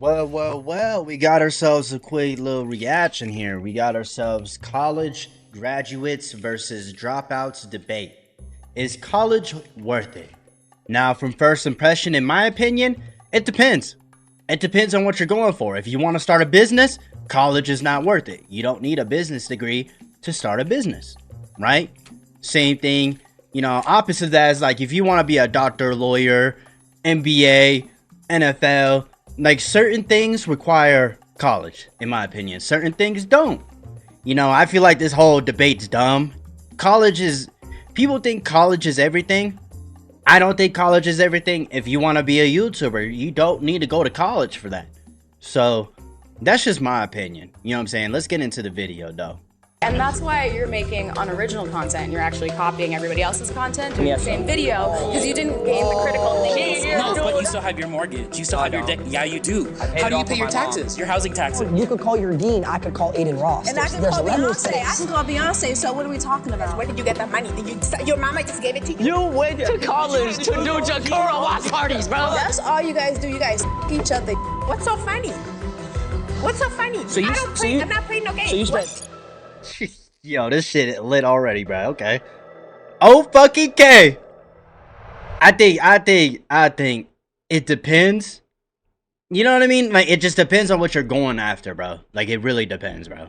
Well, we got ourselves a quick little reaction here. We got ourselves college graduates versus dropouts debate. Is college worth it? Now, from first impression, in my opinion, it depends. It depends on what you're going for. If you want to start a business, college is not worth it. You don't need a business degree to start a business, right? Same thing, opposite of that is like if you want to be a doctor, lawyer, MBA, NFL, like certain things require college, in my opinion. Certain things don't. I feel like this whole debate's dumb. People think college is everything. I don't think college is everything. If you want to be a YouTuber, you don't need to go to college for that. So that's just my opinion. You know what I'm saying? Let's get into the video though. And that's why you're making unoriginal content. You're actually copying everybody else's content, doing the same video, because you didn't gain the critical thinking. No, but you still have your mortgage. You still have your debt. Yeah, you do. How do you pay your taxes? Your housing taxes. You could call your dean. I could call Aiden Ross. And I can call Beyonce. I can call Beyonce. So what are we talking about? Where did you get that money? Your mama just gave it to you? You went to college to do Jakura watch parties, bro. That's all you guys do. You guys each other. What's so funny? What's so funny? I'm not playing no games. So you spent... Yo, this shit lit already, bro. Okay. Oh fucking K. I think it depends. You know what I mean? Like it just depends on what you're going after, bro. Like it really depends, bro.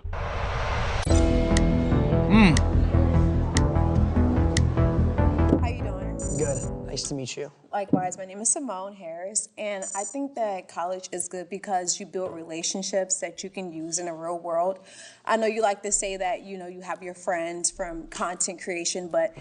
How you doing? Good. Nice to meet you. Likewise, my name is Simone Harris, and I think that college is good because you build relationships that you can use in the real world. I know you like to say that, you have your friends from content creation, but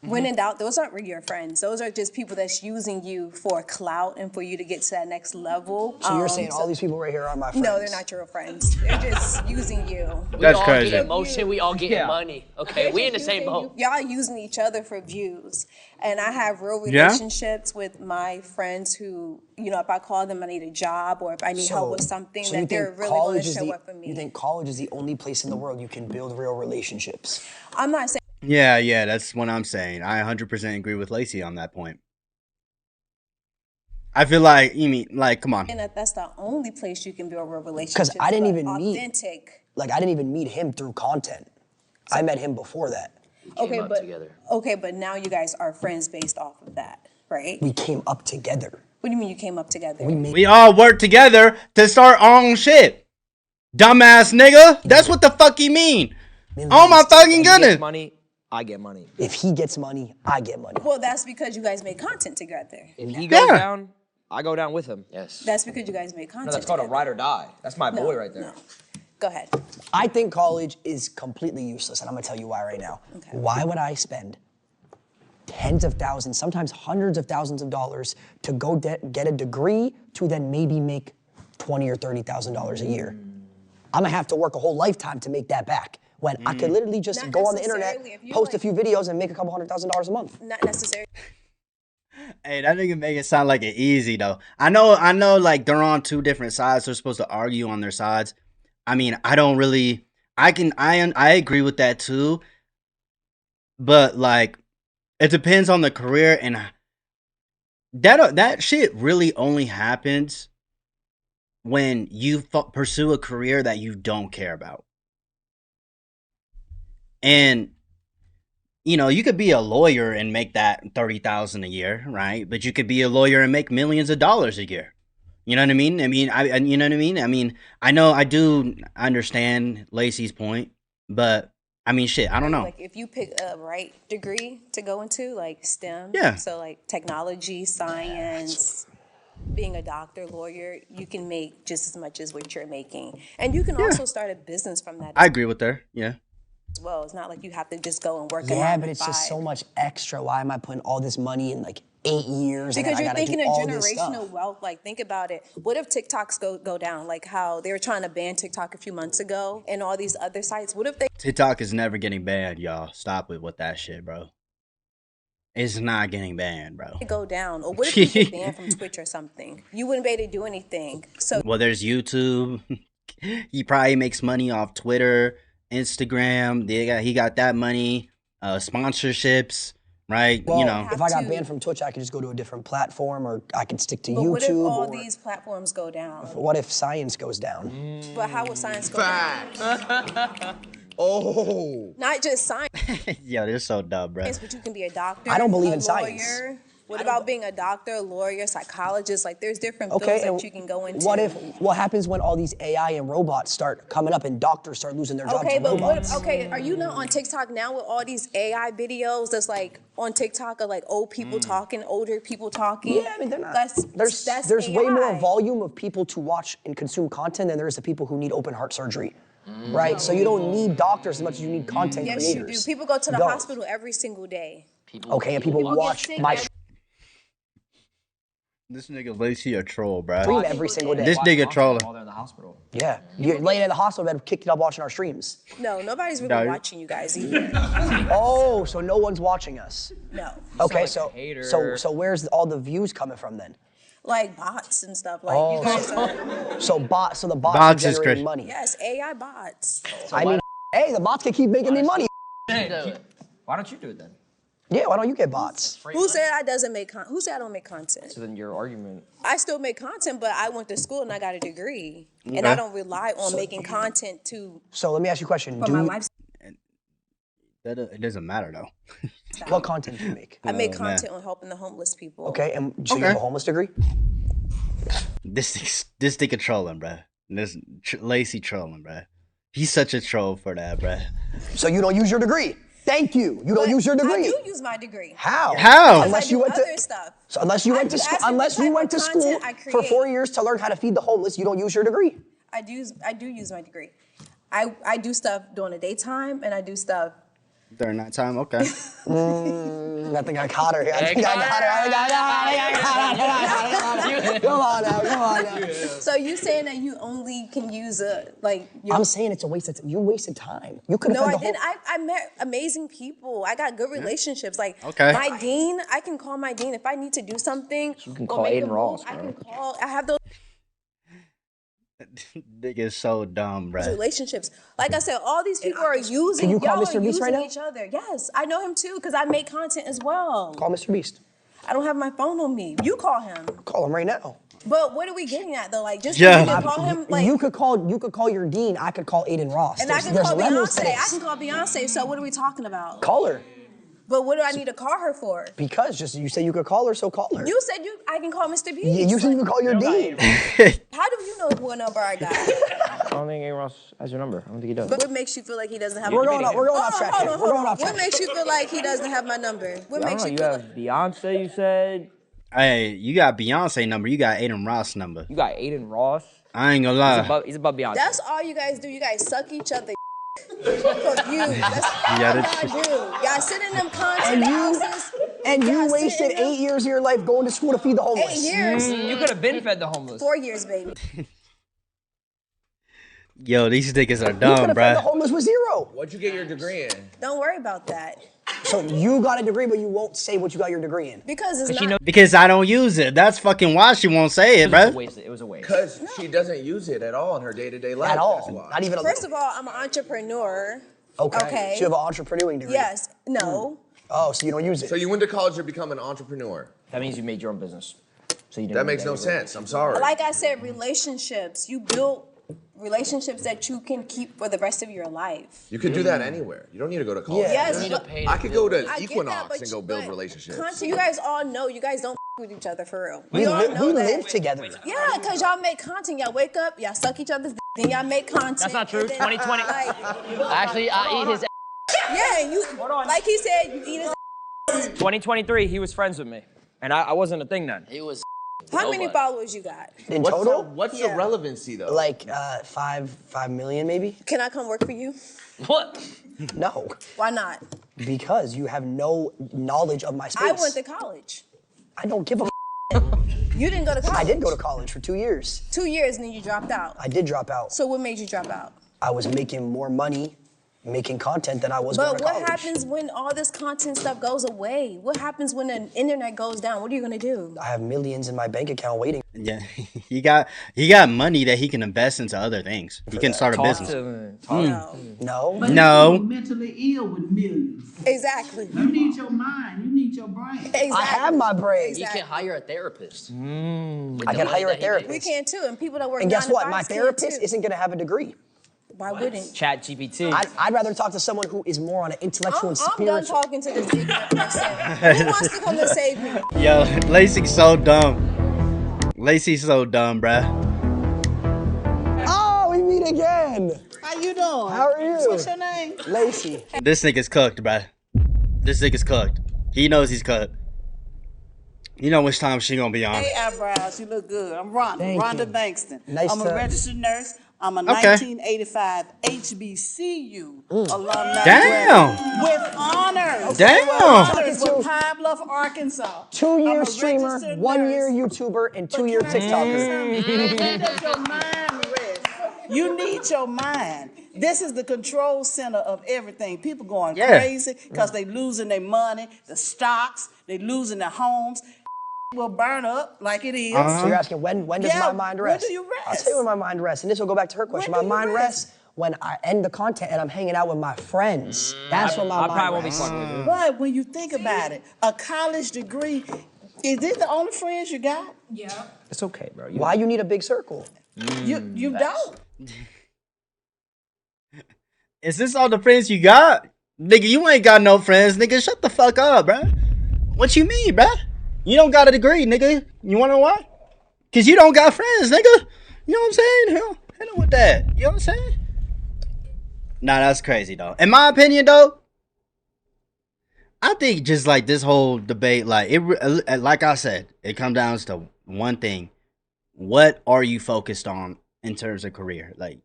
when in doubt, those aren't really your friends. Those are just people that's using you for clout and for you to get to that next level. So you're saying all these people right here are my friends? No, they're not your real friends. They're just using you. That's crazy. We all get emotion, we all get money. Okay, we in the same boat. Y'all using each other for views. And I have real relationships with my friends who, if I call them, I need a job or if I need help with something, that they're really going to show up for me. You think college is the only place in the world you can build real relationships? I'm not saying. Yeah, that's what I'm saying. I 100% agree with Lacey on that point. I feel like, come on. And that's the only place you can build real relationships. Because I didn't even authentic. I didn't even meet him through content. I met him before that. Okay, but now you guys are friends based off of that, right? We came up together. What do you mean you came up together? We all work together to start our own shit. Dumbass nigga. That's what the fuck you mean. Oh my fucking goodness. Money, I get money. If he gets money, I get money. Well, that's because you guys made content together. If he goes down, I go down with him. Yes. That's because you guys made content. No, that's called a ride or die. That's my boy right there. No. Go ahead. I think college is completely useless, and I'm gonna tell you why right now. Okay. Why would I spend tens of thousands, sometimes hundreds of thousands of dollars to go get a degree to then maybe make $20,000 or $30,000 a year? I'm gonna have to work a whole lifetime to make that back. When I could literally just Not go on the internet, necessarily. post a few videos, and make a couple $100,000 a month. Not necessarily. Hey, that nigga make it sound like it easy though. I know like they're on two different sides. They're supposed to argue on their sides. I mean, I agree with that too. But like, it depends on the career, and that shit really only happens when you pursue a career that you don't care about. And you could be a lawyer and make that $30,000 a year, right? But you could be a lawyer and make millions of dollars a year. You know what I mean? You know what I mean? I do understand Lacey's point, but shit, I don't know. Like if you pick a right degree to go into, like STEM, so like technology, science, being a doctor, lawyer, you can make just as much as what you're making. And you can also start a business from that. I agree with her, yeah. As well. It's not like you have to just go and work. Yeah, but it's just so much extra. Why am I putting all this money in like 8 years? Because you're thinking of generational stuff. wealth. Like, think about it. What if TikToks go down? Like how they were trying to ban TikTok a few months ago and all these other sites. What if they... TikTok is never getting banned, y'all. Stop it with that shit, bro. It's not getting banned, bro. Go down. Or what if you get banned from Twitch or something? You wouldn't be able to do anything. So... Well, there's YouTube. He probably makes money off Twitter, Instagram. He got that money. Sponsorships. right? Well, You know. if I got to. banned from Twitch, I could just go to a different platform, or I could stick to But YouTube. what if all or these platforms go down? what if science goes down? But how would science go down? Oh. Not just science, Yo, they're so dumb, bro. but you can be a doctor. I don't believe a in science. lawyer. What about being a doctor, lawyer, psychologist? Like, there's different Okay, fields and that you can go into. what happens when all these AI and robots start coming up and doctors start losing their jobs Okay, to but robots? are you not on TikTok now with all these AI videos that's like on TikTok of like old people talking, older people talking? Yeah, I mean, they're not. That's There's way more AI. volume of people to watch and consume content than there is the people who need open heart surgery. Right? So you don't need doctors as much as you need content Yes, creators. you do. People go to the Don't. hospital every single day. Okay, and people get watch sick my every- This nigga Lacey a troll, bro. stream every single day. This nigga trolling. While they're in the hospital. Yeah. You're laying in the hospital bed, kicked it up watching our streams. No, nobody's really No. watching you guys either. Oh, so no one's watching us. No. Okay, like so a hater. so where's all the views coming from then? Like bots and stuff. Like Oh, you guys are. So the bots Bots are is generating Christian. money. Yes, AI bots. I mean, hey, the bots can keep making me money. Why don't you do it then? Yeah, why don't you get bots? Who said I doesn't make Who said I don't make content? So then your argument. I still make content, but I went to school and I got a degree, and Okay. I don't rely on making content to So let me ask you a question. for my life. It doesn't matter though. What content do you make? I make Oh, man. content on helping the homeless people. Okay, and so you have a homeless degree? This nigga trolling, bro. Lacey trolling, bro. He's such a troll for that, bro. So you don't use your degree? Thank you. You don't But use your I degree. do use my degree. How? How? Unless I you do went to other stuff. So unless you I went to do school, ask me unless what you type went of to school content I for create. 4 years to learn how to feed the homeless, you don't use your degree. I do use my degree. I do stuff during the daytime, and I do stuff. During that time, okay. I think I caught her. I think I got her. Come on now. So you saying that you only can use your I'm saying it's a waste of time. You wasted time. You could have No, had I the whole. didn't. I met amazing people. I got good relationships. Like Okay. my dean, I can call my dean if I need to do something. You can or call make a Aiden move, Ross, I bro. can call. I have those Nigga's so dumb, bro. relationships. Like I said, all these people are using. Can you call y'all Mr. are Beast right using now? each other. Yes, I know him too because I make content as well. Call Mr. Beast. I don't have my phone on me. You call him. Call him right now. But what are we getting at though? Like just Yeah. you can call him. Like you could call your dean. I could call Aiden Ross. and I can There's call levels to Beyonce. this. I can call Beyonce. So what are we talking about? Call her But what do I need to call her for? because just you say you could call her, so call her. You said I can call Mr. Beast. You said you could call your dean. How do you know what number I got? I don't think Aaron Ross has your number. I don't think he does. But what makes you feel like he doesn't have We're my going number? off track here. We're going off What track. makes you feel like he doesn't have my number? What I makes don't you know. You feel have like Beyonce. You said Hey, you got Beyonce number. You got Aiden Ross number. you got Aiden Ross. I ain't gonna lie. He's above Beyonce. that's all you guys do? You guys suck each other for views. That's Yeah, all that's y'all do. Y'all sit in them content houses. And you Y'all sit wasted in them- 8 years of your life going to school to feed the homeless. 8 years. You could have been fed the homeless. 4 years, baby. Yo, these niggas are You could dumb, have fed the bro. homeless with 0. What'd you get your degree in? Don't worry about that. So you got a degree, but you won't say what you got your degree in. Because it's she not. knows Because I don't use it. That's fucking why she won't say it, it was a bro. waste. It was a waste. Because she doesn't use it at all in her day-to-day life. At That's all. why. Not even a First little. of all, I'm an entrepreneur. Okay. Okay. So you have an entrepreneuring degree. Yes. No. Oh, so you don't use it. So you went to college to become an entrepreneur. That means you made your own business. So you didn't That need makes no degree. sense. I'm sorry. Like I said, relationships. You build relationships that you can keep for the rest of your life. You could do that anywhere. You don't need to go to college. Yeah. Yes, but I could go to I get Equinox that, but and go build relationships. Content, you guys all know you guys don't with each other for real. We, all li- know we that. live together. Yeah, because y'all make content. Y'all wake up, y'all suck each other's then y'all make content. That's not true. and then, 2020. Like, Actually, I eat his. yeah, and you, like he said, you eat his 2023, he was friends with me, and I wasn't a thing then. He was. How many Nobody. followers you got? In What's total, what's Yeah. the relevancy though? like 5 million maybe? Can I come work for you? What? No, Why not? because you have no knowledge of my space. I went to college. I don't give a. You didn't go to college. I did go to college for 2 years. 2 years and then you dropped out. I did drop out. So what made you drop out? I was making more money making content than I was But going to college. what happens when all this content stuff goes away? What happens when the internet goes down? What are you gonna do? I have millions in my bank account waiting. Yeah, he got money that he can invest into other things. He can start a business. No. No. Mentally ill with millions. Exactly. You need your mind. You need your brain. Exactly. I have my brain. You can hire a therapist. I can hire a therapist. We can too, and people that work. And guess 9 to what? 5s My can therapist too. isn't going to have a degree. Why wouldn't? Chat GPT. I'd rather talk to someone who is more on an intellectual and I'm done spiritual. talking to this ignorant person. Who wants to come and save me? Yo, Lacey's so dumb. Lacey's so dumb, bruh. Oh, we meet again. How you doing? How are you? What's your name? Lacey. This nigga's cooked, bruh. This nigga's cooked. He knows he's cooked. You know which time she gonna be on. Hey, eyebrows, you look good. I'm Rhonda. Thank Rhonda you. Bankston. Nice I'm to- a registered nurse. I'm a Okay. 1985 HBCU alumni. Damn. With honors. Damn. Honors with Pine Bluff, Arkansas. 2-year I'm a streamer, registered 1-year nurse. YouTuber, and But 2-year can I tell you TikToker. something? When does your mind rest? You need your mind. This is the control center of everything. People going crazy because they losing their money, the stocks, they losing their homes. Will burn up like it is. So you're asking when does Yeah, my mind when rest? do you I'll rest? tell you when my mind rests, and this will go back to her question. My do you mind rest? rests when I end the content and I'm hanging out with my friends. That's when my I mind probably won't be rests. fucking with you. But when you think about it, a college degree, is this the only friends you got? It's okay, bro. Why you need a big circle? You don't. Is this all the friends you got? Nigga, you ain't got no friends. Nigga, shut the fuck up, bruh. What you mean, bruh? You don't got a degree, nigga. You wanna know why? Cause you don't got friends, nigga. You know what I'm saying? Hell with that. You know what I'm saying? Nah, that's crazy, though. In my opinion, though, I think just like this whole debate, like like I said, it comes down to one thing: what are you focused on in terms of career? Like,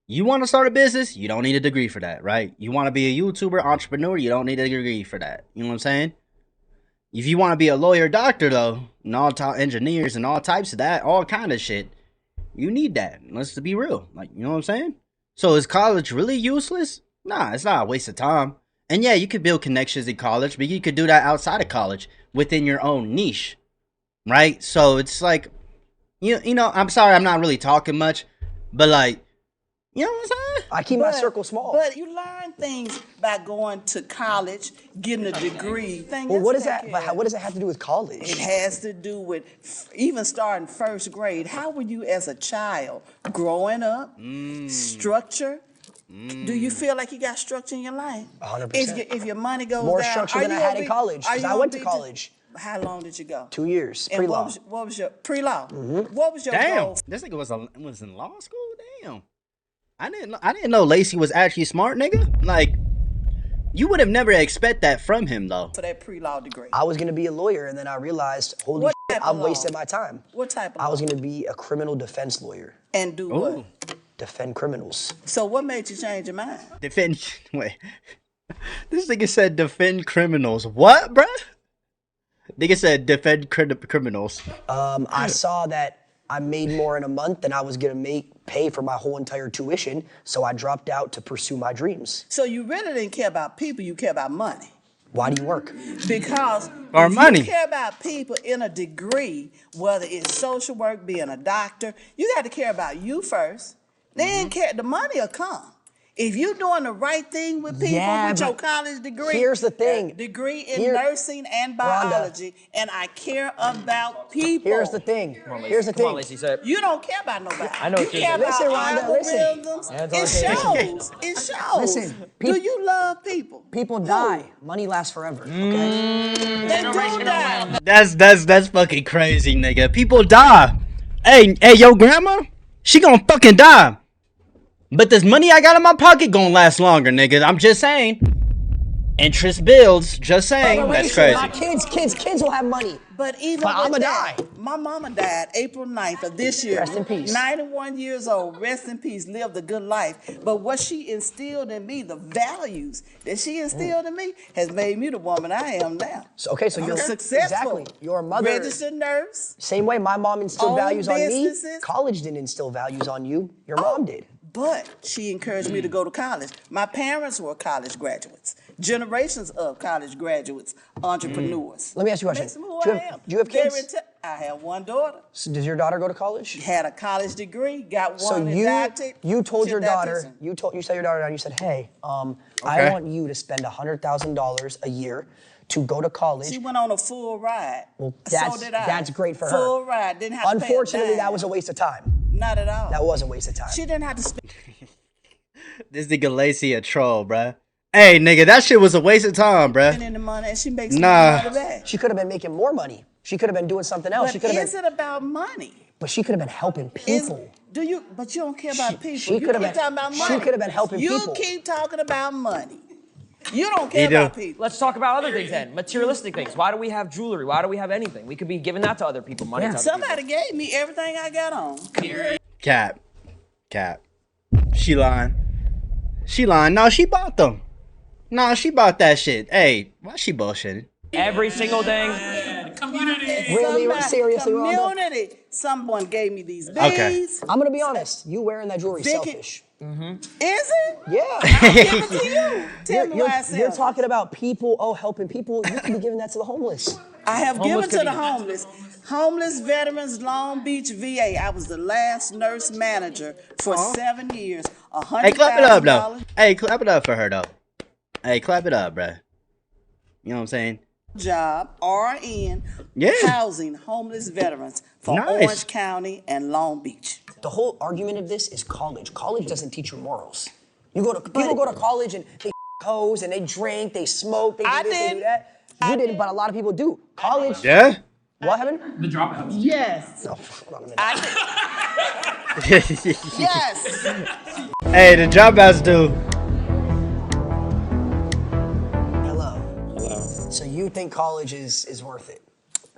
you want to start a business, you don't need a degree for that, right? You want to be a YouTuber, entrepreneur, you don't need a degree for that. You know what I'm saying? If you want to be a lawyer, doctor, though, and all engineers and all types of that, all kind of shit, you need that. Let's be real, like, you know what I'm saying? So is college really useless? Nah, it's not a waste of time. And yeah, you could build connections in college, but you could do that outside of college within your own niche, right? So it's like, you know, I'm sorry, I'm not really talking much, but like, you know what I'm saying? I keep my circle small. But you learn things by going to college, getting a degree. Well, what is that? But what does it have to do with college? It has to do with even starting first grade. How were you as a child growing up? Structure. Do you feel like you got structure in your life? 100%. If your money goes More down, structure than I had in college, because I went to college. How long did you go? 2 years, And pre-law. what was your pre-law? What was your Damn, goal? this nigga was in law school. Damn, I didn't know Lacey was actually smart, nigga. Like, you would have never expect that from him, though. For that pre-law degree. I was going to be a lawyer, and then I realized, holy What shit, type of I'm law? wasting my time. What type of I was law? going to be a criminal defense lawyer, And do Ooh. what? defend criminals. So what made you change your mind? Defend. Wait, this nigga said defend criminals. What, bruh? Nigga said defend criminals. I saw that I made more in a month than I was going to pay for my whole entire tuition, so I dropped out to pursue my dreams. So you really didn't care about people, you care about money. Why do you work? Because Or if money. you care about people in a degree, whether it's social work, being a doctor, you got to care about you first. Then care, the money will come. If you're doing the right thing with people Yeah, with your but college degree, here's the thing. Degree in Here- nursing and Rhonda. biology, and I care about people. Here's the thing. Here's the Come on, thing. Lacey, say it. You don't care about nobody. I know you what you're care saying. about Listen, Rhonda, listen. algorithms. Hands on It the table. shows. It shows. Listen, Do you love people? People die. Money lasts forever, okay? They do die. That's fucking crazy, nigga. People die. Hey, your grandma, she gonna fucking die. But this money I got in my pocket gonna last longer, nigga. I'm just saying. Interest builds. Just saying. That's crazy. My kids will have money. But even But with I'ma that, die. my mama died April 9th of this year. Rest in peace. 91 years old. Rest in peace. Lived a good life. But what she instilled in me, the values that she instilled in me, has made me the woman I am now. So, okay, so I'm you're successful. Exactly. Your mother. Registered nurse. Same way my mom instilled Own values on me. businesses. College didn't instill values on you. Your mom did. But she encouraged me to go to college. My parents were college graduates, generations of college graduates, entrepreneurs. Let me ask you a question. Makes them who Do I am. you have kids? I have one daughter. So does your daughter go to college? Had a college degree, got So one you told She's your daughter, dietitian. you sat your daughter down, you said, hey, I want you to spend $100,000 a year to go to college. She went on a full ride. Well, So did I. that's great for her. Full ride, didn't have to pay a Unfortunately, dime. that was a waste of time. Not at all. That was a waste of time. She didn't have to spend. This nigga Lacey a troll, bruh. Hey, nigga, that shit was a waste of time, bruh. In the money, and she makes Nah. money out of that. She could have been making more money. She could have been doing something else. But is it about money? But she could have been helping people. But you don't care about people. she You could have keep been- talking about she money. could have been helping you people. You keep talking about money. You don't care You do. about people. Let's talk about other things then. Materialistic things. Why do we have jewelry? Why do we have anything? We could be giving that to other people. Money to other Somebody gave me everything I got on. Cap. She lying. No, she bought them. No, she bought that shit. Hey, why she bullshitting? people. Every single thing. Really? Seriously, Rondo? Community. Someone gave me these beads. Okay. I'm gonna be honest. You wearing that jewelry is Vicky- selfish. Is it? Yeah. I'll give it to you. Tell me why it's You're selfish. talking about people, helping people. You could be giving that to the homeless. I have Homeless given to could the be- homeless. Homeless veterans, Long Beach, VA. I was the last nurse manager for 7 years. Hey, clap it up, though. $100,000 Hey, clap it up for her, though. Hey, clap it up, bruh. You know what I'm saying? job, RN, Yeah. housing homeless veterans for Nice. Orange County and Long Beach. The whole argument of this is college. College doesn't teach you morals. People go to college and they hoes and they drink, they smoke, they do I this, they do didn't. that. You didn't, but a lot of people do. College. Yeah? What happened? The Dropout. Yes. No, hold on a minute. Yes. Hey, the Dropouts do. Hello. Hello. So you think college is worth it?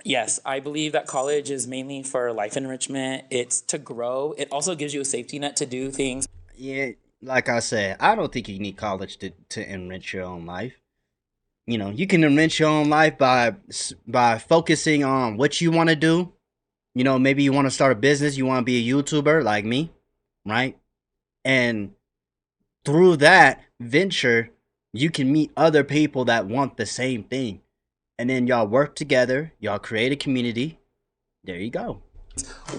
Yes, I believe that college is mainly for life enrichment. It's to grow. It also gives you a safety net to do things. Yeah, like I said, I don't think you need college to enrich your own life. You know, you can enrich your own life by focusing on what you want to do. You know, maybe you want to start a business, you want to be a YouTuber like me, right? And through that venture, you can meet other people that want the same thing. And then y'all work together, y'all create a community. There you go.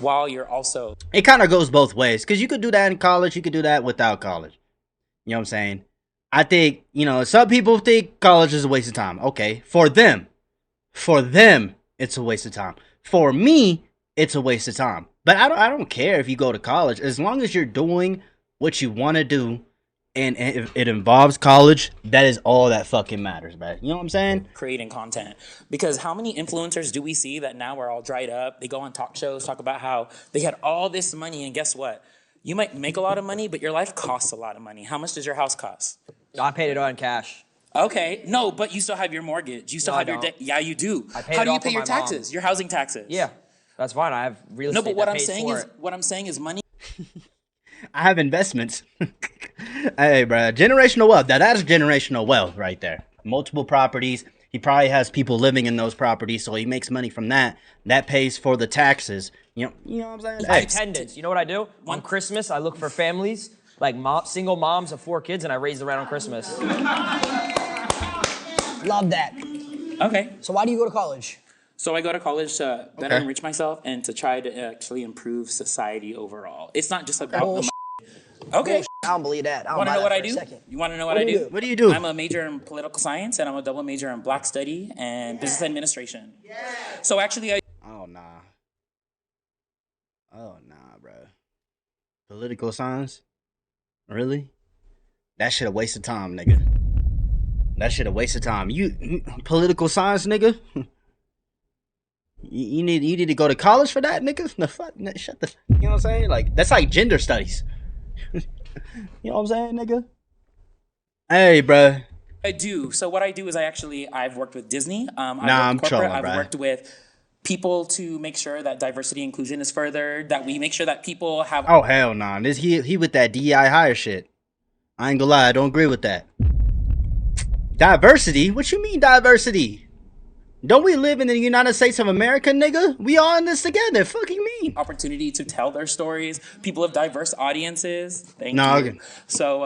While you're also It kind of goes both ways, because you could do that in college, you could do that without college. You know what I'm saying? I think, you know, some people think college is a waste of time. Okay, for them, it's a waste of time. For me, it's a waste of time. But I don't care if you go to college, as long as you're doing what you want to do, and if it involves college, that is all that fucking matters, man. You know what I'm saying? creating content. Because how many influencers do we see that now are all dried up? They go on talk shows, talk about how they had all this money, and guess what? You might make a lot of money, but your life costs a lot of money. How much does your house cost? I paid it all in cash. Okay, no, but you still have your mortgage. You still No, I have your don't. debt. Yeah, you do. I paid How it do you all pay for your my mom. taxes? Your housing taxes. Yeah, that's fine. I have real estate. No, but what that I'm pays saying for is, it. money. I have investments. Hey, bro, generational wealth. That is generational wealth right there. Multiple properties. He probably has people living in those properties, so he makes money from that. That pays for the taxes. You know what I'm saying? Hey, Attendance. You know what I do? On Christmas, I look for families, like single moms of 4 kids, and I raise them around on Christmas. Love that. Okay. So why do you go to college? So I go to college to better Okay. enrich myself and to try to actually improve society overall. It's not just about Bullshit. Okay. I don't believe that. I don't Want to buy know that what for I a do? second. You want to know what I do? what do you do? I'm a major in political science and I'm a double major in Black Study and Business Administration. So actually, Oh, nah. Bro. Political science? Really? That shit a waste of time, nigga. That shit a waste of time. You political science, nigga? You need to go to college for that, nigga? The fuck? Shut the. You know what I'm saying? Like, that's like gender studies. You know what I'm saying, nigga? Hey, bro. I do. So what I do is I've worked with Disney. Nah, I'm trolling, I've bruh. worked with people to make sure that diversity inclusion is furthered, that we make sure that people have. Oh, hell nah. This he with that DEI hire shit. I ain't gonna lie, I don't agree with that. Diversity? What you mean diversity? Don't we live in the United States of America, nigga? We all in this together. Fuck you mean? deep. Opportunity to tell their stories. People of diverse audiences. Thank No, you. okay. So,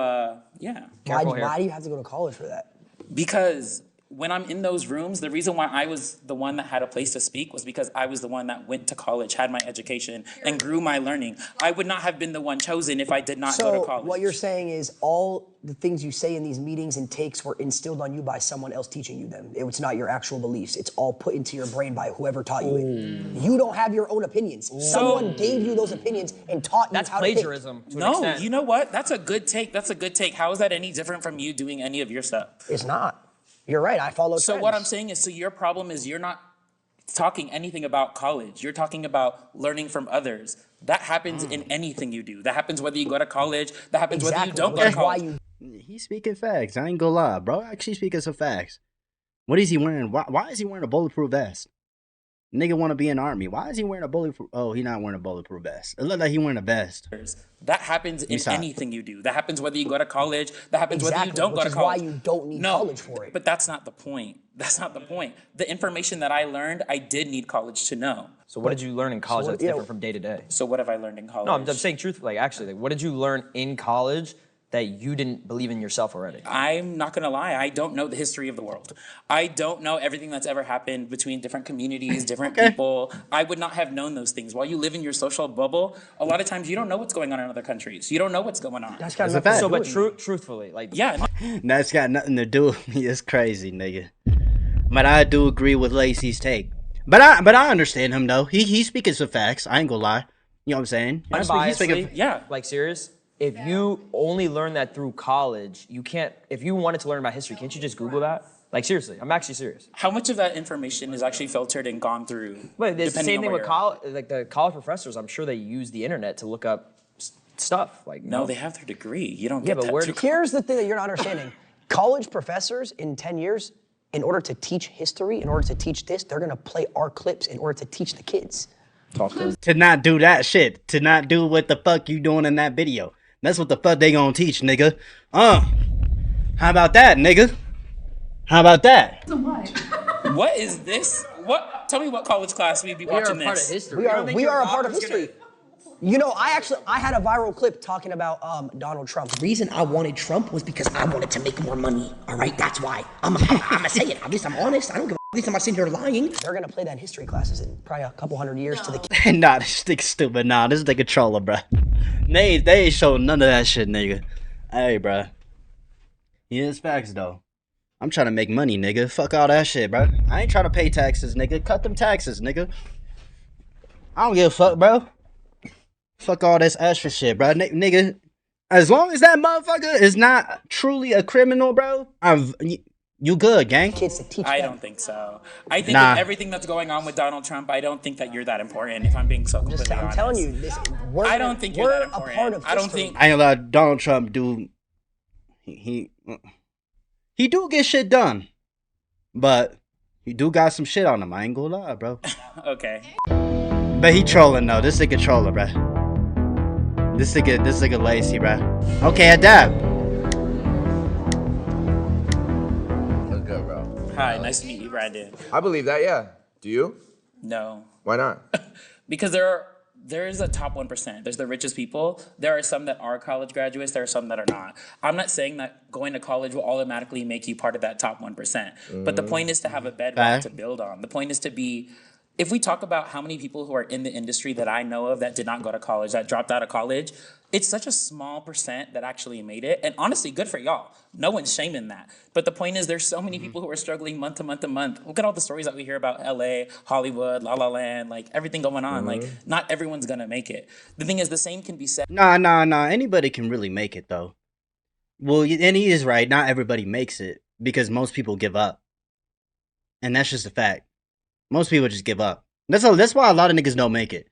yeah. Why do you have to go to college for that? Because when I'm in those rooms, the reason why I was the one that had a place to speak was because I was the one that went to college, had my education, and grew my learning. I would not have been the one chosen if I did not go to college. So what you're saying is all the things you say in these meetings and takes were instilled on you by someone else teaching you them. It's not your actual beliefs. It's all put into your brain by whoever taught you it. You don't have your own opinions. Someone gave you those opinions and taught you how to think. That's plagiarism to an No, extent. you know what? That's a good take. How is that any different from you doing any of your stuff? It's not. You're right. I follow So trends. what I'm saying is, so your problem is you're not talking anything about college. You're talking about learning from others. That happens in anything you do. That happens whether you go to college. That happens whether you don't go to college. He's speaking facts. I ain't gonna lie, bro. Actually speaking some facts. What is he wearing? Why is he wearing a bulletproof vest? Nigga want to be in the army. Why is he wearing a bulletproof? Oh, he not wearing a bulletproof vest. It look like he wearing a vest. That happens in anything you do. That happens whether you go to college. That happens whether you don't go to college. Which is why you don't need college for it. But that's not the point. That's not the point. The information that I learned, I did need college to know. So what did you learn in college that's different from day to day? So what have I learned in college? No, I'm saying truthfully. Actually, what did you learn in college that you didn't believe in yourself already? I'm not gonna lie, I don't know the history of the world. I don't know everything that's ever happened between different communities, different people. I would not have known those things. While you live in your social bubble, a lot of times you don't know what's going on in other countries. You don't know what's going on. That's got nothing to do with but truthfully, like Yeah. That's got nothing to do with me. It's crazy, nigga. But I do agree with Lacey's take. But I understand him though. He's speaking some facts. I ain't gonna lie. You know what I'm saying? unbiasedly, yeah. like serious. If you only learn that through college, you can't. If you wanted to learn about history, can't you just Google that? Like seriously, I'm actually serious. How much of that information is actually filtered and gone through? But it's the depending same on thing where with you're at? college. Like the college professors, I'm sure they use the internet to look up stuff. Like No, they have their degree. You don't Yeah, get but that where- through Here's the thing that you're not understanding. College professors in 10 years, in order to teach history, in order to teach this, they're gonna play our clips in order to teach the kids. To not do that shit. To not do what the fuck you doing in that video. That's what the fuck they gonna teach, nigga. How about that, nigga? How about that? What is this? What? Tell me what college class we'd be watching this. We are a part of history. You know, I had a viral clip talking about Donald Trump. The reason I wanted Trump was because I wanted to make more money. All right, that's why. I'm gonna say it. At least I'm honest. I don't give a. At least I'm not sitting here lying. They're gonna play that in history classes in probably a couple hundred years to the kids. Nah, this nigga stupid. Nah, this nigga troller, bruh. They ain't showing none of that shit, nigga. Hey, bruh. He is facts, though. I'm trying to make money, nigga. Fuck all that shit, bruh. I ain't trying to pay taxes, nigga. Cut them taxes, nigga. I don't give a fuck, bro. Fuck all this extra shit, bro. Nigga, as long as that motherfucker is not truly a criminal, bro, you good, gang. Kids to teach I them. don't think so. I think with everything that's going on with Donald Trump, I don't think that you're that important, if I'm being so completely honest. I'm telling you, I don't think you're that important. A part of I don't history. think. I ain't gonna lie, Donald Trump do he do get shit done, but he do got some shit on him. I ain't gonna lie, bro. Okay. But he trolling though. This nigga trolling, bro. This nigga lazy, bro. Okay, adapt. That's good, bro. Hi, nice to meet you, Brandon. I believe that, yeah. Do you? No. Why not? Because there is a top 1%. There's the richest people. There are some that are college graduates. There are some that are not. I'm not saying that going to college will automatically make you part of that top 1%. But the point is to have a bedrock to build on. The point is to be, if we talk about how many people who are in the industry that I know of that did not go to college, that dropped out of college, it's such a small percent that actually made it. And honestly, good for y'all. No one's shaming that. But the point is there's so many people who are struggling month to month to month. Look at all the stories that we hear about LA, Hollywood, La La Land, like everything going on. Like not everyone's gonna make it. The thing is the same can be said. Nah. Anybody can really make it though. Well, and he is right. Not everybody makes it because most people give up, and that's just a fact. Most people just give up. That's why a lot of niggas don't make it.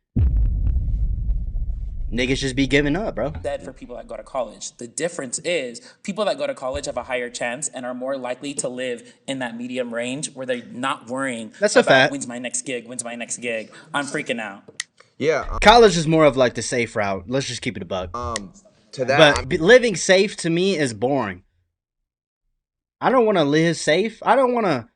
Niggas just be giving up, bro. Said for people that go to college. The difference is people that go to college have a higher chance and are more likely to live in that medium range where they're not worrying That's a about fact. when's my next gig, I'm freaking out. Yeah. College is more of like the safe route. Let's just keep it a buck. To that, But living safe to me is boring. I don't want to live safe. I don't want to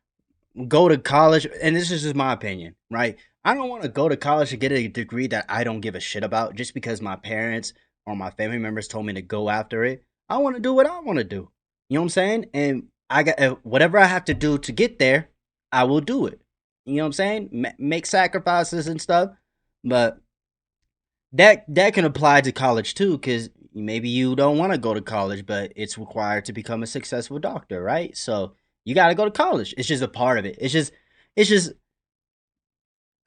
go to college, and this is just my opinion, right? I don't want to go to college to get a degree that I don't give a shit about just because my parents or my family members told me to go after it. I want to do what I want to do. You know what I'm saying? And I got whatever I have to do to get there, I will do it. You know what I'm saying? Make sacrifices and stuff. But that can apply to college too, because maybe you don't want to go to college, but it's required to become a successful doctor, right? So you got to go to college. It's just a part of it. It's just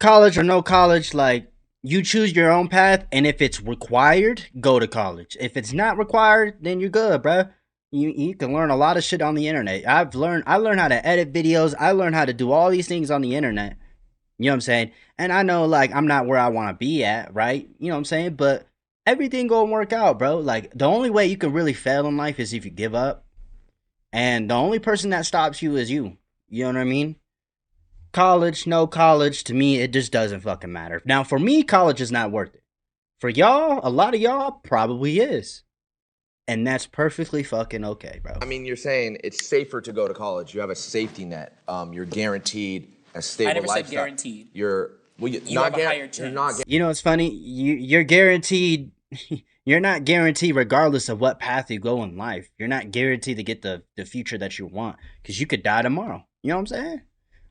college or no college. Like, you choose your own path, and if it's required, go to college. If it's not required, then you're good, bruh. You can learn a lot of shit on the internet. I learned how to edit videos. I learned how to do all these things on the internet. You know what I'm saying? And I know, like, I'm not where I want to be at, right? You know what I'm saying? But everything gonna work out, bro. Like, the only way you can really fail in life is if you give up. And the only person that stops you is you. You know what I mean? College, no college, to me, it just doesn't fucking matter. Now, for me, college is not worth it. For y'all, a lot of y'all probably is. And that's perfectly fucking okay, bro. I mean, you're saying it's safer to go to college. You have a safety net. You're guaranteed a stable lifestyle. I never said guaranteed. You're have a higher chance. You know, it's funny. You're guaranteed. You're not guaranteed regardless of what path you go in life. You're not guaranteed to get the future that you want, because you could die tomorrow. You know what I'm saying?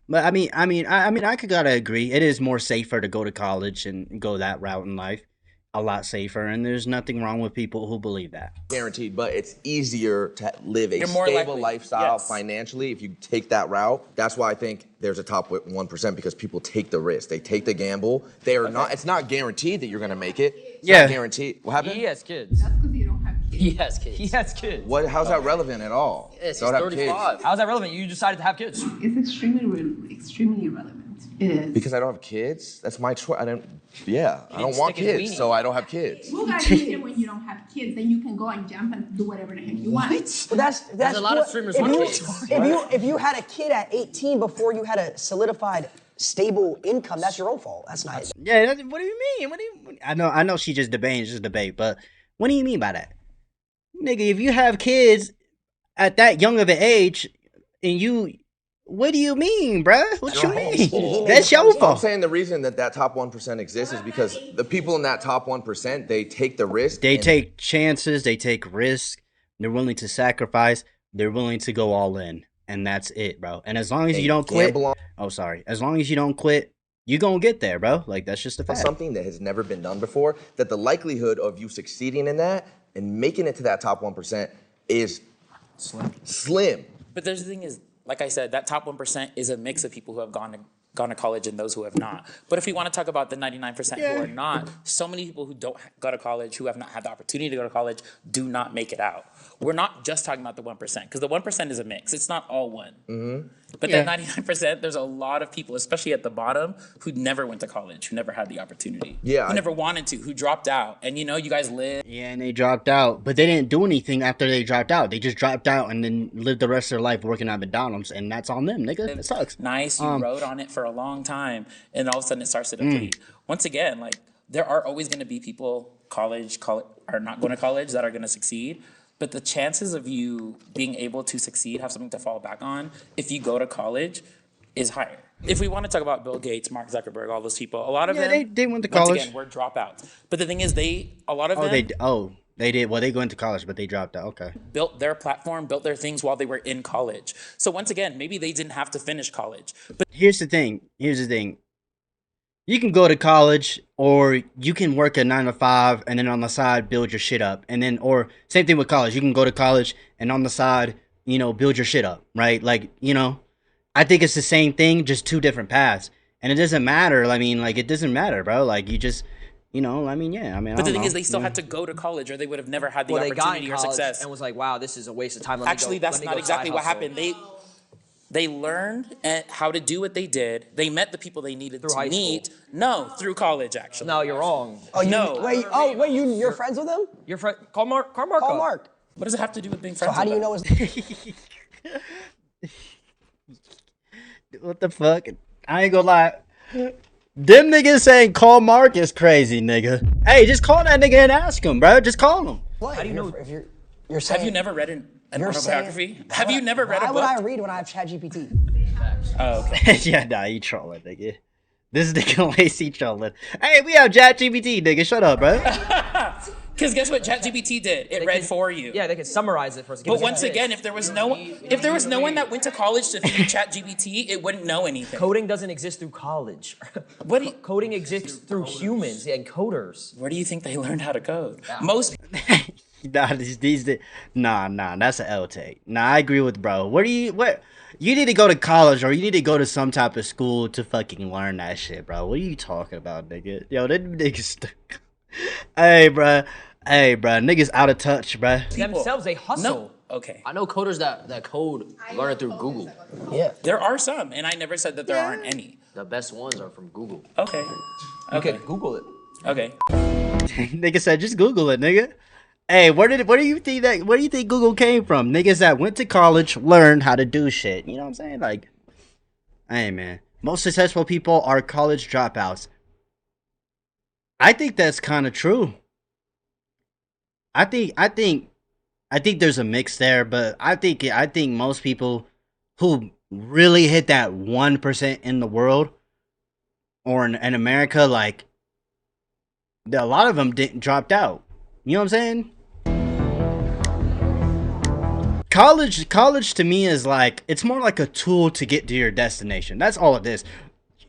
But I mean, I could gotta agree. It is more safer to go to college and go that route in life. A lot safer, and there's nothing wrong with people who believe that. Guaranteed, but it's easier to live a You're more stable likely. lifestyle Yes. financially if you take that route. That's why I think there's a top 1%, because people take the risk. They take the gamble. They are not. It's not guaranteed that you're gonna make it. It's Yeah. not guaranteed. What happened? He has kids. That's because you don't have kids. He has kids. He has kids. What? How's that relevant at all? Yes, Don't he's have kids. 35. How's that relevant? You decided to have kids. It's extremely relevant. It is. Because I don't have kids. That's my choice. I don't. Yeah, I don't didn't want stick his kids, weenie. so I don't have kids. You guys need it when you don't have kids, then you can go and jump and do whatever the heck you want. But that's a lot of streamers if with you, kids. if you had a kid at 18 before you had a solidified stable income, that's your own fault. That's not. Yeah, what do you mean? I know she just debating, it's just debate, but what do you mean by that? Nigga, if you have kids at that young of an age, and what do you mean, bruh? What you mean? That's your I'm fault. saying the reason that top 1% exists is because the people in that top 1%, they take the risk. They take chances, they take risks, they're willing to sacrifice, they're willing to go all in. And that's it, bro. And as long as you don't quit, as long as you don't quit, you're gonna get there, bro. Like, that's just a fact. Something that has never been done before, that the likelihood of you succeeding in that and making it to that top 1% is slim. But there's the thing is, like I said, that top 1% is a mix of people who have gone to college and those who have not. But if we want to talk about the 99% who are not, so many people who don't go to college, who have not had the opportunity to go to college, do not make it out. We're not just talking about the 1%, because the 1% is a mix. It's not all one. Mm-hmm. But that 99%, there's a lot of people, especially at the bottom, who never went to college, who never had the opportunity. Yeah. Who never wanted to, who dropped out. And you guys live. Yeah, and they dropped out. But they didn't do anything after they dropped out. They just dropped out and then lived the rest of their life working at McDonald's, and that's on them, nigga. It sucks. Nice, you rode on it for a long time, and all of a sudden it starts to deplete. Once again, like, there are always going to be people are not going to college that are going to succeed, but the chances of you being able to succeed, have something to fall back on, if you go to college, is higher. If we want to talk about Bill Gates, Mark Zuckerberg, all those people, a lot of them, they went to college. Once again, we're dropouts. But the thing is, a lot of them they did. Well, they go into college, but they dropped out. Okay. built their platform, built their things while they were in college. So once again, maybe they didn't have to finish college. But Here's the thing. You can go to college, or you can work a 9 to 5 and then on the side build your shit up. And then, or same thing with college. You can go to college and on the side, build your shit up, right? Like, I think it's the same thing, just two different paths. And it doesn't matter. I mean, like, it doesn't matter, bro. Like, you just, But the thing is, they still had to go to college, or they would have never had the opportunity or success. And was like, wow, this is a waste of time. Actually, that's not exactly what happened. They learned how to do what they did. They met the people they needed to meet. No, through college, actually. No, you're wrong. You're friends with him? Your friend, call Mark. Call Mark. What does it have to do with being friends? So how do you know his? What the fuck? I ain't gonna lie. Them niggas saying call Mark is crazy, nigga. Hey, just call that nigga and ask him, bro. Just call him. What? How do you know? If you're saying, Have you never read an you're autobiography? saying- Have you never read a Why book? would I read when I have ChatGPT? Oh, okay. Yeah, nah, you trolling, nigga. This nigga lazy trolling. Hey, we have ChatGPT, nigga. Shut up, bro. Because guess what ChatGPT did? It read for you. Yeah, they can summarize it for us. But once again, if there was no one that went to college to feed ChatGPT, it wouldn't know anything. Coding doesn't exist through college. Coding exists through humans and coders. Where do you think they learned how to code? Most. Nah, that's an L take. Nah, I agree with bro. What? You need to go to college or you need to go to some type of school to fucking learn that shit, bro. What are you talking about, nigga? Yo, them niggas. Hey, bro, niggas out of touch, bro. Themselves, they hustle. No. Okay. I know coders that code learn it through Google. Yeah. There are some, and I never said that there aren't any. The best ones are from Google. Okay. Okay, Google it. Okay. Nigga said, just Google it, nigga. Hey, where do you think Google came from? Niggas that went to college learned how to do shit. You know what I'm saying? Like, hey man, most successful people are college dropouts. I think that's kind of true. I think there's a mix there, but I think most people who really hit that 1% in the world or in America, like a lot of them dropped out. You know what I'm saying? College to me is like, it's more like a tool to get to your destination. That's all it is.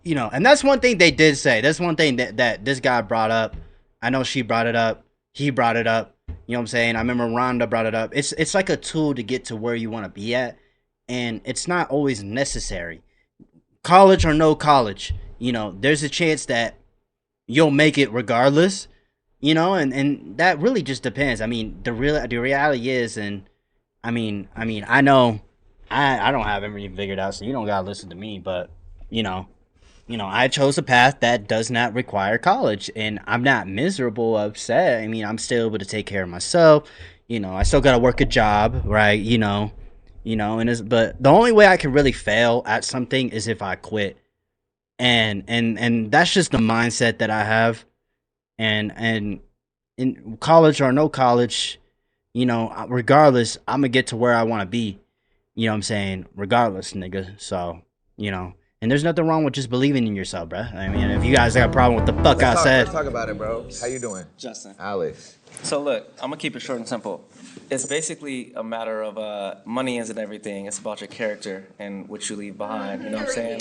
You know, and that's one thing they did say. That's one thing that this guy brought up. I know she brought it up. He brought it up. You know what I'm saying? I remember Rhonda brought it up. It's like a tool to get to where you want to be at. And it's not always necessary. College or no college, you know, there's a chance that you'll make it regardless. You know, and that really just depends. I mean, the reality is, and I mean, I know I don't have everything figured out, so you don't gotta listen to me, but you know, I chose a path that does not require college, and I'm not miserable, upset. I mean, I'm still able to take care of myself. You know, I still gotta work a job, right? You know, but the only way I can really fail at something is if I quit, and that's just the mindset that I have. And in college or no college, you know, regardless, I'm gonna get to where I want to be. You know what I'm saying? Regardless, nigga. So, you know, and there's nothing wrong with just believing in yourself, bruh. I mean, if you guys got a problem with the fuck I said. Let's talk about it, bro. How you doing? Justin. Alex. So look, I'm gonna keep it short and simple. It's basically a matter of money isn't everything. It's about your character and what you leave behind. You know what I'm saying?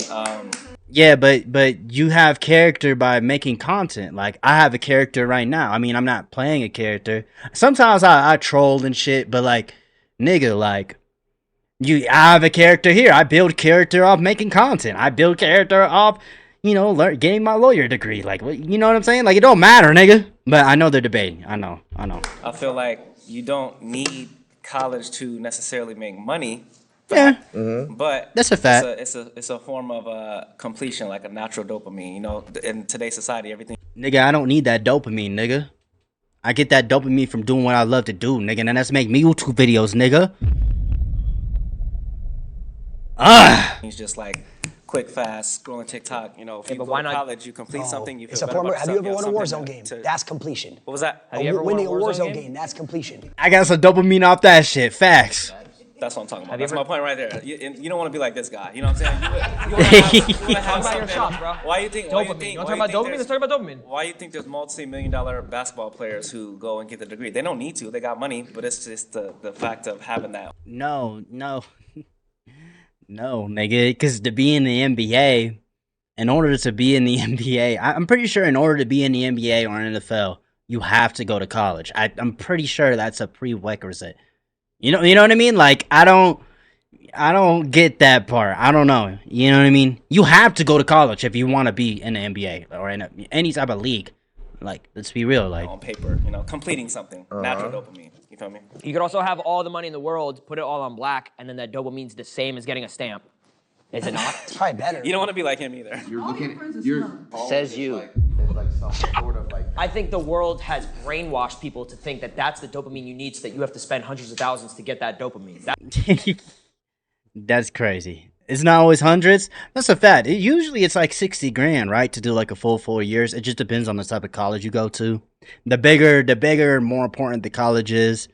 Yeah, but you have character by making content. Like, I have a character right now. I mean, I'm not playing a character. Sometimes I troll and shit, but like, nigga, like, I have a character here. I build character off making content. I build character off, you know, getting my lawyer degree. Like, you know what I'm saying? Like, it don't matter, nigga. But I know they're debating. I know. I feel like you don't need college to necessarily make money. Yeah, but that's a fact. It's a form of completion, like a natural dopamine. You know, in today's society, everything. Nigga, I don't need that dopamine, nigga. I get that dopamine from doing what I love to do, nigga, and that's make me YouTube videos, nigga. It's just like quick, fast, scrolling TikTok. You know, if you go to college, you complete something. You feel It's a better form. about Have you ever yourself, won a you have Warzone something game? That's completion. What was that? Have you ever won Winning a a Warzone Warzone game? game, that's completion. I got some dopamine off that shit. Facts. That's what I'm talking about. Have you That's ever- my point right there. You don't want to be like this guy. You know what I'm saying? You wanna have Talk about your something- shots, bro. Why you think? Dopamine. You want to talk about dopamine? Let's talk about dopamine. Why you think there's multi-million-dollar basketball players who go and get the degree? They don't need to. They got money, but it's just the fact of having that. No, nigga. Because to be in the NBA, in order to be in the NBA, I'm pretty sure in order to be in the NBA or in the NFL, you have to go to college. I'm pretty sure that's a prerequisite. You know what I mean? Like, I don't get that part. I don't know. You know what I mean? You have to go to college if you want to be in the NBA or in any type of league. Like, let's be real. Like, On paper, you know, completing something, natural dopamine. You feel me? You could also have all the money in the world, put it all on black, and then that dopamine's the same as getting a stamp. Is it not? It's probably better. You don't want to be like him either. You're looking. Says you. It's like some sort of like. I think the world has brainwashed people to think that that's the dopamine you need, so that you have to spend hundreds of thousands to get that dopamine. that's crazy. It's not always hundreds. That's a fact. Usually it's like 60 grand, right? To do like a full 4 years. It just depends on the type of college you go to. The bigger, more important the college is.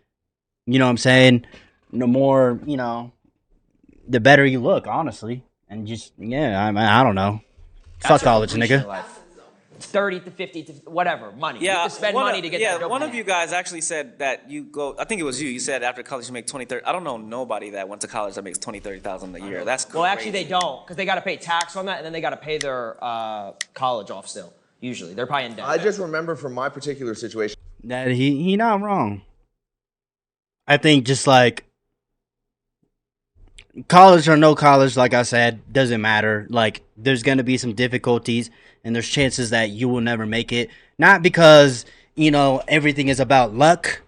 You know what I'm saying? The more, you know, the better you look, honestly. And just, yeah, I don't know. Fuck college, nigga. 30 to 50 to whatever, money. You Yeah, have to spend money to get that dopamine. one of you guys actually said that you go. I think it was you. You said after college you make 20, 30. I don't know nobody that went to college that makes 20, 30,000 a year. That's crazy. Well, actually, they don't, because they got to pay tax on that, and then they got to pay their college off still. Usually, they're probably in debt. I just remember from my particular situation that he not wrong. I think just like college or no college, like I said, doesn't matter. Like there's gonna be some difficulties, and there's chances that you will never make it. Not because everything is about luck.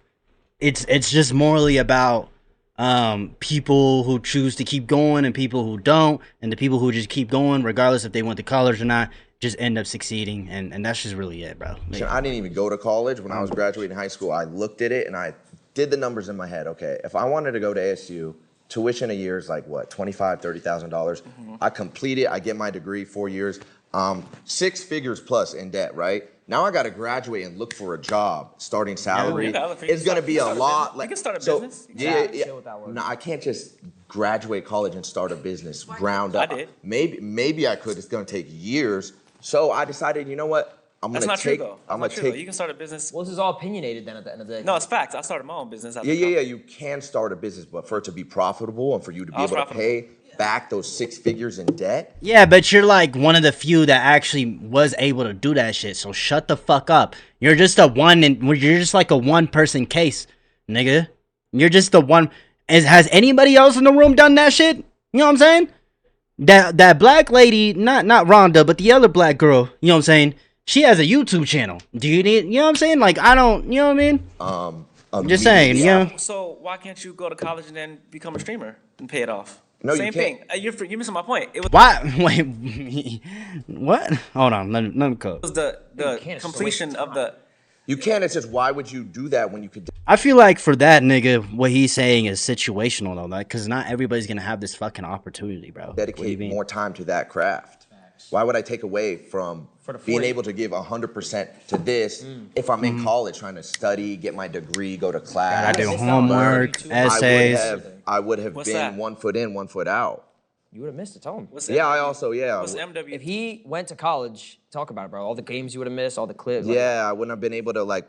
It's just morally about people who choose to keep going and people who don't, and the people who just keep going, regardless if they went to college or not, just end up succeeding, and that's just really it, bro. I didn't even go to college. When I was graduating high school, I looked at it and I did the numbers in my head. Okay, if I wanted to go to ASU, tuition a year is like what, $25,000, $30,000. I complete it, I get my degree, 4 years, 6 figures plus in debt, right? Now I got to graduate and look for a job. Starting salary is going to be a lot. You can start a business. Yeah. No, I can't just graduate college and start a business ground up. I did. Maybe I could. It's going to take years. So I decided, you know what? That's not true though. You can start a business. Well, this is all opinionated then at the end of the day. No, it's facts. I started my own business. Yeah. You can start a business, but for it to be profitable and for you to be able to pay back those 6 figures in debt. Yeah, but you're like one of the few that actually was able to do that shit. So shut the fuck up. You're just you're just like a one-person case, nigga. You're just the one. Has anybody else in the room done that shit? You know what I'm saying? That black lady, not Rhonda, but the other black girl. You know what I'm saying? She has a YouTube channel. Do you need? You know what I'm saying? Like I don't. You know what I mean? I'm just saying. Yeah. So why can't you go to college and then become a streamer and pay it off? No, Same you can't. thing. You're missing my point. It was Why? Wait. What? Hold on. Let me go. It was the completion of the. You can't. It's just why would you do that when you could? I feel like for that nigga, what he's saying is situational though, like, because not everybody's gonna have this fucking opportunity, bro. Dedicate more time to that craft. Why would I take away from being able to give 100% to this if I'm in college trying to study, get my degree, go to class? I do homework, essays. I would have been that? 1 foot in, 1 foot out. You would have missed it. Tell him. What's MW? If he went to college, talk about it, bro. All the games you would have missed, all the clips. Yeah, I wouldn't have been able to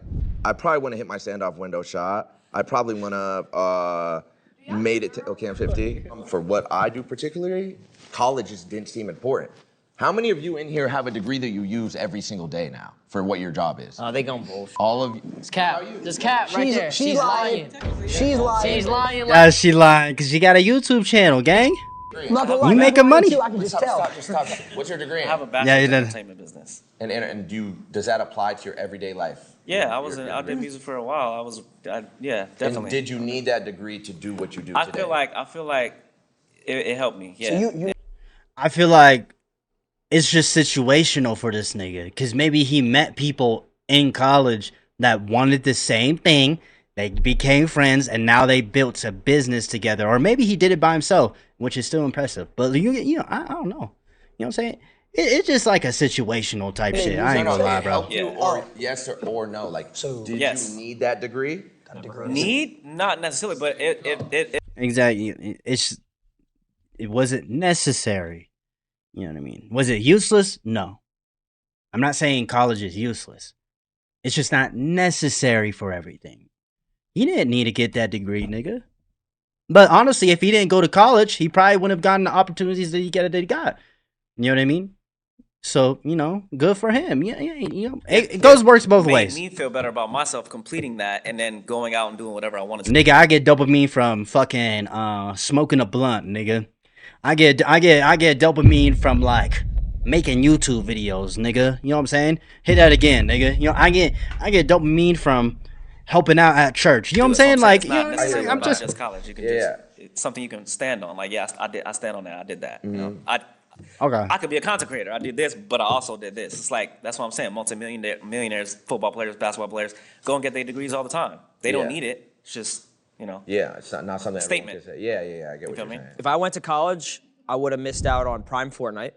I probably wouldn't have hit my standoff window shot. I probably wouldn't have made it to I'm 50. For what I do particularly, college just didn't seem important. How many of you in here have a degree that you use every single day now for what your job is? They gon' bullshit. All of you. It's Cap. There's Cap right there. She's lying. She's lying. She's lying. Yeah, she lying because she got a YouTube channel, gang. You making money? I can just tell. Stop. What's your degree? I have a bachelor's in entertainment business. And does that apply to your everyday life? Yeah, I did music for a while. Yeah, definitely. And did you need that degree to do what you do today? I feel like it helped me. Yeah. So I feel like it's just situational for this nigga because maybe he met people in college that wanted the same thing. They became friends and now they built a business together, or maybe he did it by himself, which is still impressive. But I don't know. You know what I'm saying? It's just like a situational type shit. I ain't gonna lie, bro. Or yes or no. Like, did you need that degree? Need? Not necessarily, but it exactly. It wasn't necessary. You know what I mean? Was it useless? No. I'm not saying college is useless. It's just not necessary for everything. He didn't need to get that degree, nigga. But honestly, if he didn't go to college, he probably wouldn't have gotten the opportunities that he got. You know what I mean? So, good for him. Yeah, it works both ways. Made me feel better about myself completing that and then going out and doing whatever I wanted to. Nigga, I get dopamine from fucking smoking a blunt, nigga. I get dopamine from like making YouTube videos, nigga. You know what I'm saying? Hit that again, nigga. I get dopamine from helping out at church. You know what I'm saying? Like, I'm just college. You can it's something you can stand on. Like, I stand on that. I did that. I could be a content creator. I did this, but I also did this. It's like, that's what I'm saying. Millionaires, football players, basketball players, go and get their degrees all the time. They don't need it. It's just, Yeah, it's not something. Statement. Say. Yeah, I get what you're saying. If I went to college, I would have missed out on Prime Fortnite.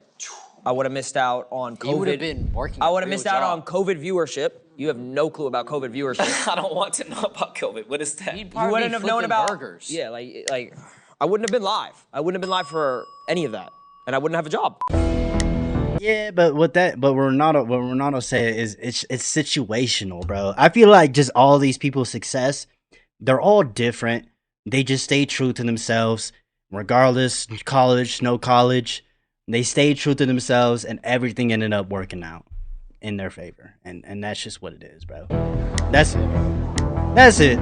I would have missed out on COVID. You would have been working. I would have missed out on COVID viewership. You have no clue about COVID viewership. I don't want to know about COVID. What is that? You wouldn't have known about burgers. Yeah, like I wouldn't have been live. I wouldn't have been live for any of that, and I wouldn't have a job. Yeah, but but Renato said is it's situational, bro. I feel like just all these people's success, they're all different. They just stay true to themselves, regardless college, no college. They stayed true to themselves, and everything ended up working out in their favor, and that's just what it is, bro. That's it, bro. That's it.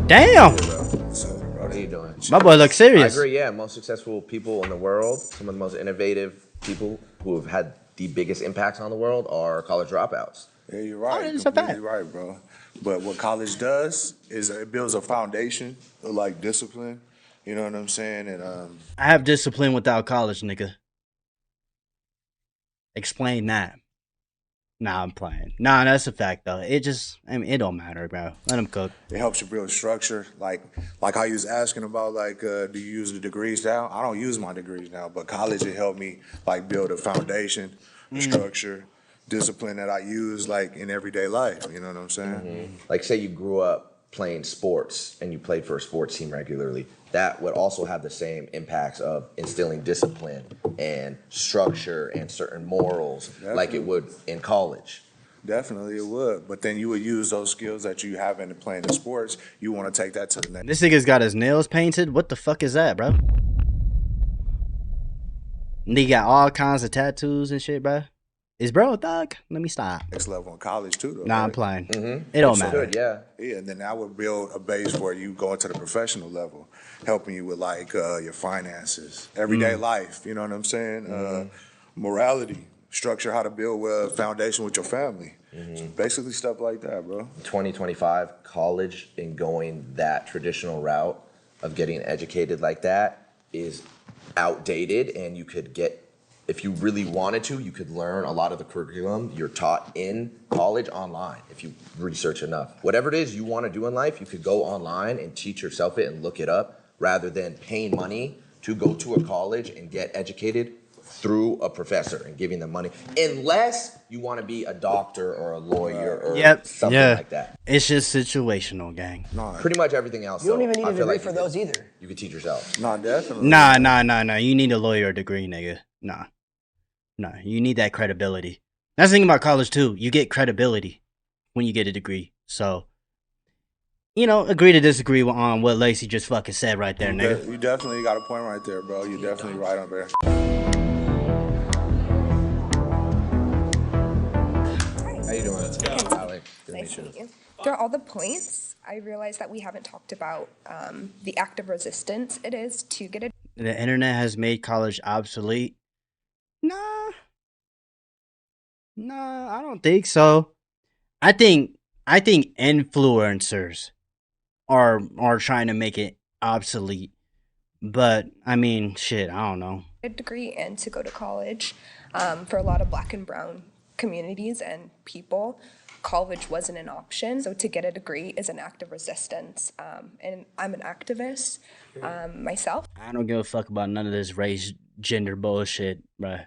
Damn. What are you doing? My boy looks serious. I agree, yeah. Most successful people in the world, some of the most innovative people who have had the biggest impacts on the world are college dropouts. Yeah, you're right. it's a Completely fact. right, bro. But what college does is it builds a foundation of like discipline. You know what I'm saying? And I have discipline without college, nigga. Explain that. Nah, I'm playing. Nah, that's a fact though. It it don't matter, bro. Let them cook. it helps you build structure. Like how you was asking about, like, do you use the degrees now? I don't use my degrees now, but college it helped me like build a foundation, structure, discipline that I use like in everyday life. You know what I'm saying? Like, say you grew up playing sports and you played for a sports team regularly. That would also have the same impacts of instilling discipline and structure and certain morals like it would in college. Definitely it would. But then you would use those skills that you have in playing the sports. You want to take that to the next. This nigga's got his nails painted. What the fuck is that, bro? He got all kinds of tattoos and shit, bro. Is bro a thug? Let me stop. Next level in college too, though. Nah, I'm playing. It don't matter. Good, yeah. Yeah, and then that would build a base for you going to the professional level, helping you with like your finances, everyday life. You know what I'm saying? Morality, structure, how to build a foundation with your family. So basically stuff like that, bro. 2025, college and going that traditional route of getting educated like that is outdated, and you could get, if you really wanted to, you could learn a lot of the curriculum you're taught in college online if you research enough. Whatever it is you want to do in life, you could go online and teach yourself it and look it up rather than paying money to go to a college and get educated through a professor and giving them money, unless you want to be a doctor or a lawyer or something like that. It's just situational, gang. Pretty much everything else. You don't even need I a feel degree like for those either. you could teach yourself. No, definitely. Nah. You need a lawyer degree, nigga. Nah. You need that credibility. That's the thing about college too. You get credibility when you get a degree. So, agree to disagree on what Lacey just fucking said right there, nigga. You definitely got a point right there, bro. You're definitely right on there. How you doing? Alex. Nice to meet you. Through all the points, I realized that we haven't talked about the active resistance it is to get a. The internet has made college obsolete. Nah, I don't think so. I think influencers are trying to make it obsolete. But I mean, shit, I don't know. A degree and to go to college. For a lot of Black and brown communities and people, college wasn't an option. So to get a degree is an act of resistance. And I'm an activist myself. I don't give a fuck about none of this race, gender bullshit, bruh.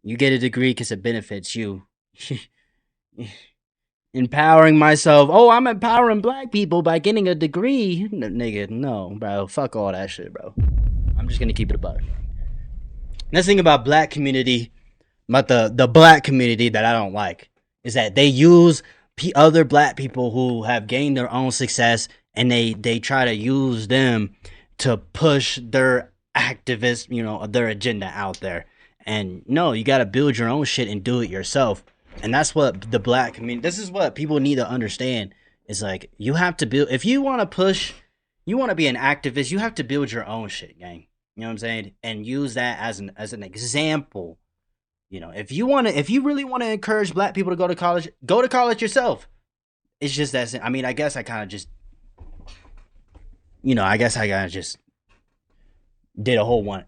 You get a degree because it benefits you. Empowering myself. Oh, I'm empowering Black people by getting a degree. Nigga, no, bro. Fuck all that shit, bro. I'm just gonna keep it a buck. Next thing about Black community, about the Black community that I don't like, is that they use other Black people who have gained their own success, and they try to use them to push their activist, their agenda out there. And no, you got to build your own shit and do it yourself. And that's what the Black community, this is what people need to understand. Is like, you have to build, if you want to push, you want to be an activist, you have to build your own shit, gang. You know what I'm saying? And use that as an example. If you really want to encourage Black people to go to college yourself. It's just that, I mean, I guess I kind of just, did a whole one.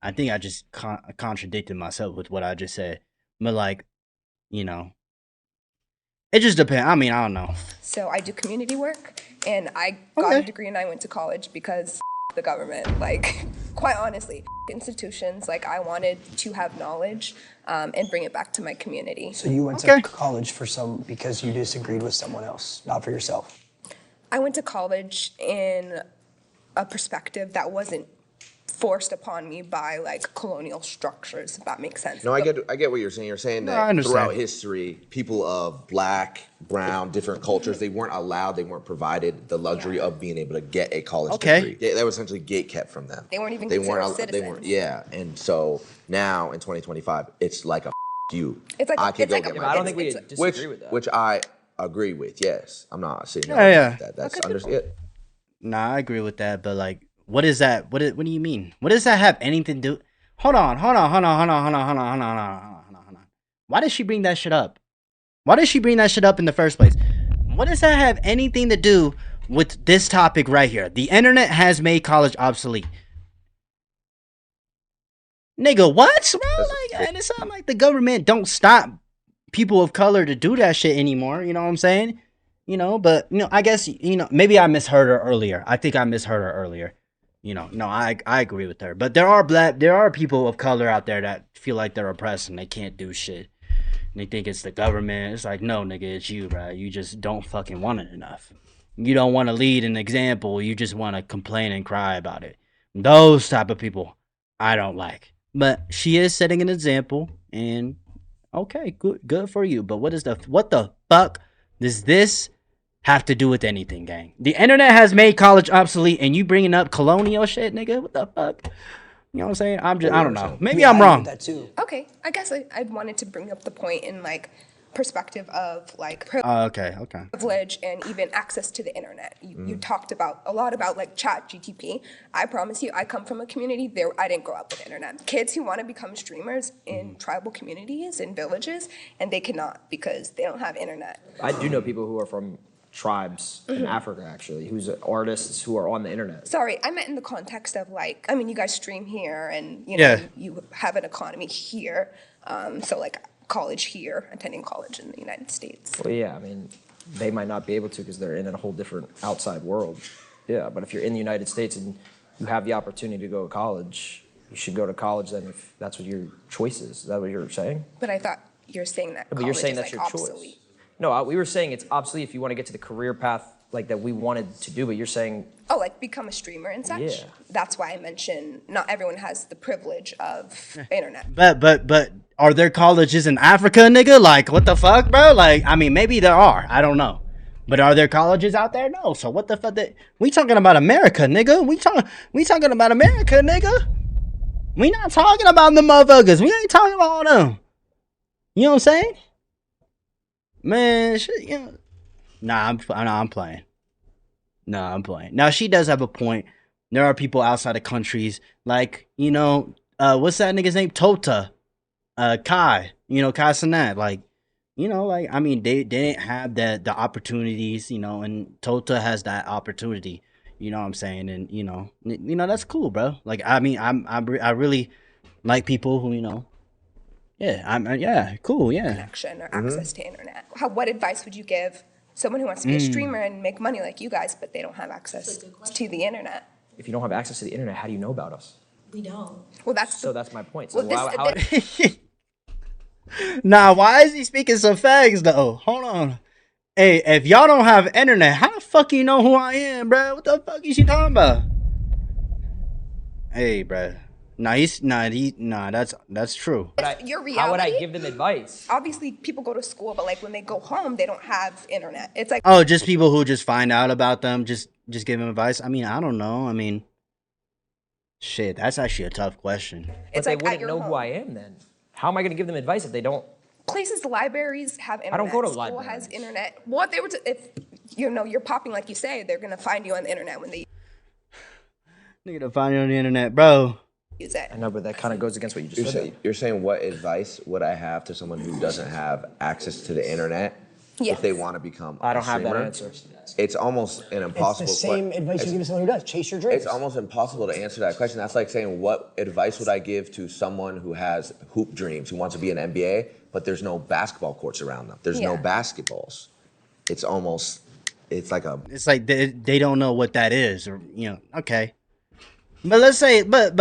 I think I just contradicted myself with what I just said. But it just depends. I mean, I don't know. So I do community work, and I got a degree and I went to college because the government, like, quite honestly, institutions. Like, I wanted to have knowledge and bring it back to my community. So you went to college because you disagreed with someone else, not for yourself. I went to college in a perspective that wasn't forced upon me by like colonial structures, if that makes sense. No, I get what you're saying. You're saying No, I that understand. throughout history, people of black, brown, different cultures, they weren't allowed, they weren't provided the luxury of being able to get a college degree. They were essentially gate kept from them. They weren't even considered citizens. Yeah, and so now in 2025, it's like a you. It's like I could go a get right. my I don't think we degree. disagree with that. Which I agree with. Yes, I'm not sitting Yeah, yeah. with that. That's understood. Nah, I agree with that, but like, what is that? What do you mean? What does that have anything to do? Hold on. Why did she bring that shit up? Why did she bring that shit up in the first place? What does that have anything to do with this topic right here? The internet has made college obsolete. Nigga, what, bro? Like, and it's not like the government don't stop people of color to do that shit anymore. You know what I'm saying? You know, but I guess maybe I misheard her earlier. I think I misheard her earlier. No, I agree with her. But there are people of color out there that feel like they're oppressed and they can't do shit. And they think it's the government. It's like, no, nigga, it's you, bro. You just don't fucking want it enough. You don't want to lead an example. You just want to complain and cry about it. Those type of people, I don't like. But she is setting an example, and okay, good for you. But what the fuck does this have to do with anything, gang? The internet has made college obsolete, and you bringing up colonial shit, nigga? What the fuck? You know what I'm saying? I don't know. Maybe I'm wrong. That too. Okay, I guess I wanted to bring up the point in like perspective of like Okay. privilege and even access to the internet. You talked about a lot about like chat GTP. I promise you, I come from a community there. I didn't grow up with internet. Kids who want to become streamers in tribal communities and villages, and they cannot because they don't have internet. I do know people who are from tribes in Africa, actually, who's artists who are on the internet. Sorry, I meant in the context of like, I mean, you guys stream here and you know, you have an economy here. So like college here, attending college in the United States. Well, yeah, I mean, they might not be able to because they're in a whole different outside world. Yeah, but if you're in the United States and you have the opportunity to go to college, you should go to college then if that's what your choice is. Is that what you're saying? But I thought you're saying that But you're saying is that's like your obsolete. choice. No, we were saying it's obsolete if you want to get to the career path like that we wanted to do, but you're saying... Oh, like become a streamer and such? Yeah. That's why I mentioned not everyone has the privilege of internet. But are there colleges in Africa, nigga? Like, what the fuck, bro? Like, I mean, maybe there are. I don't know. But are there colleges out there? No. So what the fuck? We talking about America, nigga. We talking about America, nigga. We not talking about the motherfuckers. We ain't talking about all them. You know what I'm saying? Man, shit, you know. Nah, I'm playing. Nah, I'm playing. Now, she does have a point. There are people outside of countries, like, what's that nigga's name? Tota. Kai. Kai Cenat. Like, I mean, they didn't have the opportunities, and Tota has that opportunity. You know what I'm saying? And, that's cool, bro. Like, I mean, I really like people who, yeah, cool, yeah. Connection or access to internet. What advice would you give someone who wants to be a streamer and make money like you guys, but they don't have access to the internet? If you don't have access to the internet, how do you know about us? We don't. Well, that's my point. So well, Nah, why is he speaking some fags though? Hold on. Hey, if y'all don't have internet, how the fuck you know who I am, bro? What the fuck is she talking about? Hey, bro. That's true. Your reality. How would I give them advice? Obviously, people go to school, but like when they go home, they don't have internet. It's like just people who just find out about them, just give them advice. I mean, I don't know. I mean, shit, that's actually a tough question. But they wouldn't know who I am then. How am I going to give them advice if they don't? Places, libraries have internet. I don't go to School libraries. has internet. What they were if you're popping like you say, they're gonna find you on the internet when they. They're gonna find you on the internet, bro. Use it. I know, but that kind of goes against what you just said. You're saying what advice would I have to someone who doesn't have access to the internet if they want to become I don't a have that streamer? answer. It's almost an impossible It's the same advice you give to someone who does. Chase your dreams. It's almost impossible to answer that question. That's like saying, what advice would I give to someone who has hoop dreams, who wants to be an NBA, but there's no basketball courts around them. There's no basketballs. It's like they don't know what that is, or okay. But let's say, but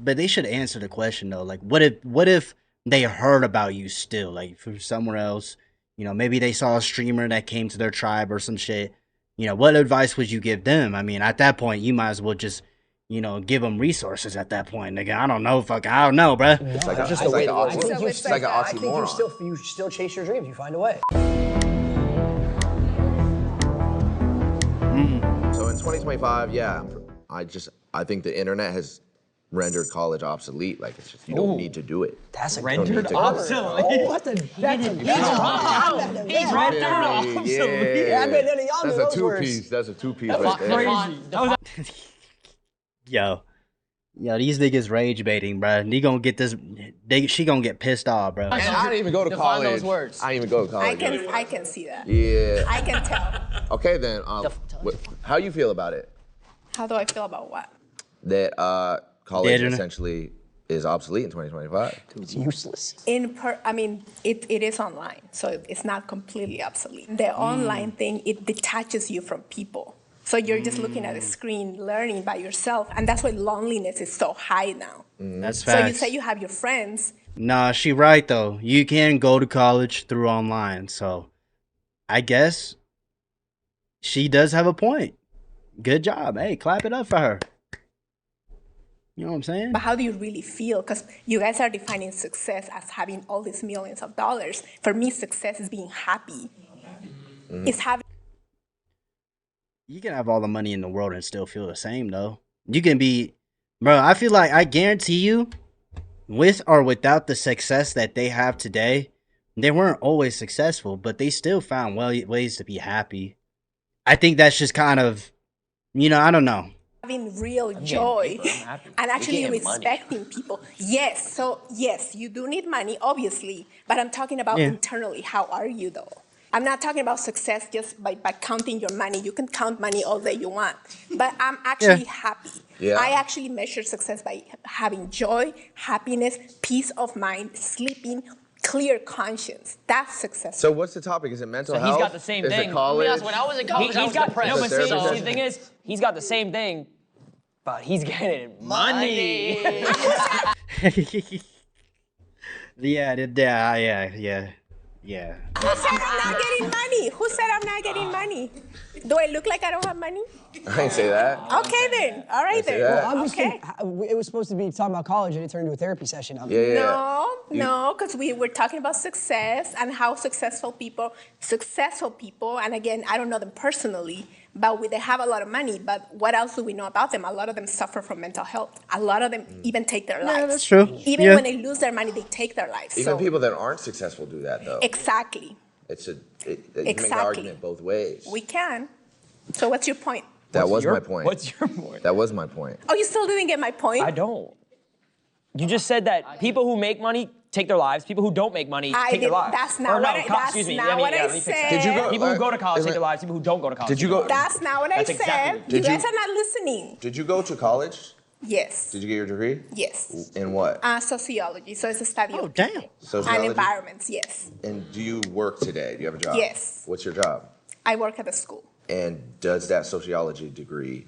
they should answer the question though. Like, what if they heard about you still, like from somewhere else? Maybe they saw a streamer that came to their tribe or some shit. What advice would you give them? I mean, at that point, you might as well just, you know, give them resources at that point, nigga. I don't know, I don't know, bruh. It's like just it's like an oxymoron. I think you still chase your dreams. You find a way. So in 2025, yeah, I think the internet has rendered college obsolete. Like it's just you don't need to do it. That's a rendered obsolete. Oh, that's a He's rendered obsolete. Yeah, I bet none of y'all knew those words. That's a two-piece. That's a two-piece That's right there. Yo, these niggas rage baiting, bro. He gonna get this. She gonna get pissed off, bro. And I didn't even go to Define college. those words. I didn't even go to college. I can see that. Yeah. I can tell. Okay then. How you feel about it? How do I feel about what? That college essentially is obsolete in 2025. It's useless. It is online, so it's not completely obsolete. The online thing, it detaches you from people. So you're just looking at a screen, learning by yourself, and that's why loneliness is so high now. That's So you facts. say you have your friends. Nah, she right though. You can go to college through online, so I guess she does have a point. Good job. Hey, clap it up for her. You know what I'm saying? But how do you really feel? Because you guys are defining success as having all these millions of dollars. For me, success is being happy. It's having. You can have all the money in the world and still feel the same though. You can be, bro. I feel like I guarantee you, with or without the success that they have today, they weren't always successful, but they still found ways to be happy. I think that's just kind of, you know, I don't know. Having real joy and actually respecting people. Yes, so yes, you do need money, obviously, but I'm talking about internally. How are you though? I'm not talking about success just by counting your money. You can count money all day you want, but I'm actually happy. Yeah. I actually measure success by having joy, happiness, peace of mind, sleeping, clear conscience. That's success. So what's the topic? Is it mental health? He's got the same is thing. It college? Yes, when I was in college, I was depressed. No, but see, the thing is, he's got the same thing, but he's getting money. Yeah. Who said I'm not getting money? Who said I'm not getting money? Do I look like I don't have money? I didn't say that. Okay then. All right then. that. Well, I'm just Okay. kidding. It was supposed to be talking about college and it turned into a therapy session. No, because we were talking about success and how successful people, and again, I don't know them personally, but they have a lot of money, but what else do we know about them? A lot of them suffer from mental health. A lot of them even take their lives. Yeah, that's true. Even when they lose their money, they take their lives. Even people that aren't successful do that though. Exactly. You can make the argument both ways. We can. So what's your point? That was my point. What's your point? That was my point. Oh, you still didn't get my point? I don't. You just said that people who make money take their lives. People who don't make money take their lives. That's not what I said. Did you go? People who go to college take their lives. People who don't go to college. Did you go? That's not what I said. Exactly. You guys are not listening. Did you go to college? Yes. Did you get your degree? Yes. In what? Sociology. So it's a study of damn. people Sociology? and environments. Yes. And do you work today? Do you have a job? Yes. What's your job? I work at a school. And does that sociology degree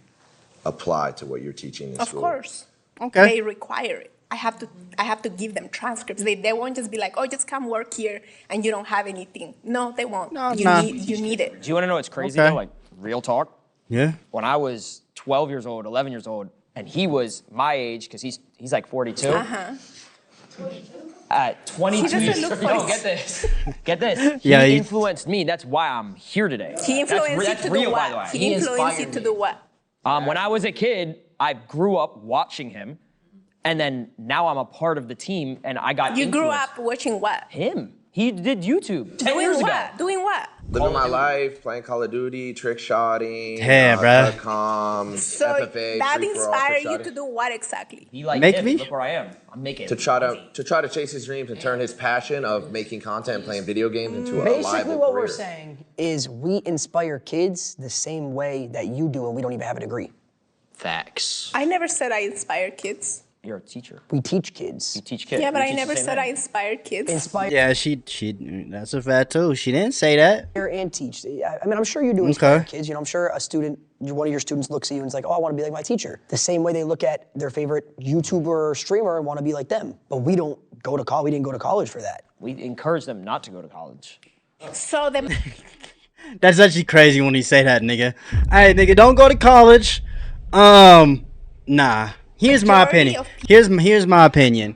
apply to what you're teaching in school? Of course. Okay. They require it. I have to give them transcripts. They won't just be like, oh, just come work here and you don't have anything. No, they won't. You need it. Do you want to know what's crazy though? Like real talk. Yeah. When I was 12 years old, 11 years old, and he was my age because he's like 42. At 22 He doesn't years look old, get this. Get this. Yeah, He influenced me. That's why I'm here today. He influenced That's you to real, do by the way. what? He influenced you to do what? When I was a kid, I grew up watching him, and then now I'm a part of the team, and I got You grew influenced. up watching what? Him. He did YouTube 10 years Doing ago. what? Doing what? Living my life, playing Call of Duty, trick shotting, Yeah, bruh. comms, So FFA, that free-for-all, inspired trick you shotting. to do what exactly? He like Make him. me? Look where I am. I'm making To try to chase his dreams and turn his passion of making content and playing video games into a Basically, reliable what career. we're saying is we inspire kids the same way that you do, and we don't even have a degree. Facts. I never said I inspire kids. You're a teacher. We teach kids. You teach kids. Yeah, but We I teach the never same said thing. I inspired kids. Inspire Yeah, she. That's a fact too. She didn't say that. and teach. I mean, I'm sure you do inspire kids. You know, I'm sure a student, one of your students looks at you and is like, oh, I want to be like my teacher. The same way they look at their favorite YouTuber or streamer and want to be like them. But we don't go to college. We didn't go to college for that. We encourage them not to go to college. So then, That's actually crazy when you say that, nigga. Hey, nigga, don't go to college. Nah. Here's my opinion. Here's my opinion.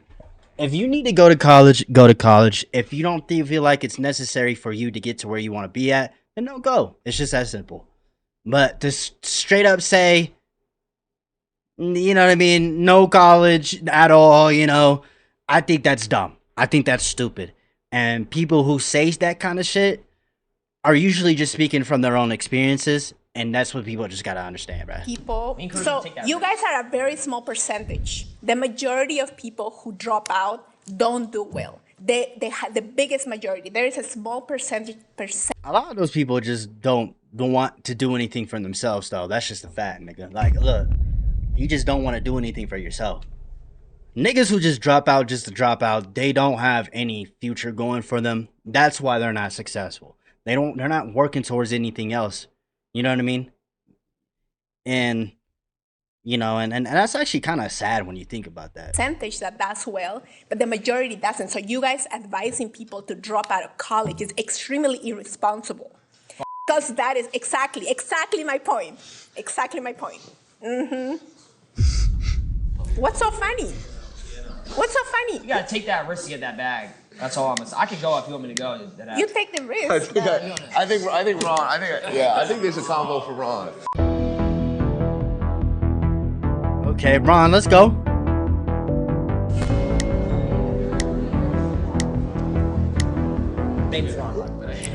If you need to go to college, go to college. If you don't feel like it's necessary for you to get to where you want to be at, then don't go. It's just that simple. But to straight up say, you know what I mean, no college at all, you know, I think that's dumb. I think that's stupid. And people who say that kind of shit are usually just speaking from their own experiences. And that's what people just gotta understand, bro. People. So you guys are a very small percentage. The majority of people who drop out don't do well. They have the biggest majority. There is a small percentage. A lot of those people just don't want to do anything for themselves, though. That's just a fact, nigga. Like, look, you just don't want to do anything for yourself. Niggas who just drop out just to drop out, they don't have any future going for them. That's why they're not successful. They're not working towards anything else. You know what I mean? And you know, and that's actually kind of sad when you think about that. Percentage that does well, but the majority doesn't. So you guys advising people to drop out of college is extremely irresponsible. Because that is exactly my point. Exactly my point. What's so funny? What's so funny? You gotta take that risk to get that bag. That's all I'm gonna say. I could go if you want me to go. You take the risk. I think there's a combo for Ron. Okay, Ron, let's go. Name is Ron.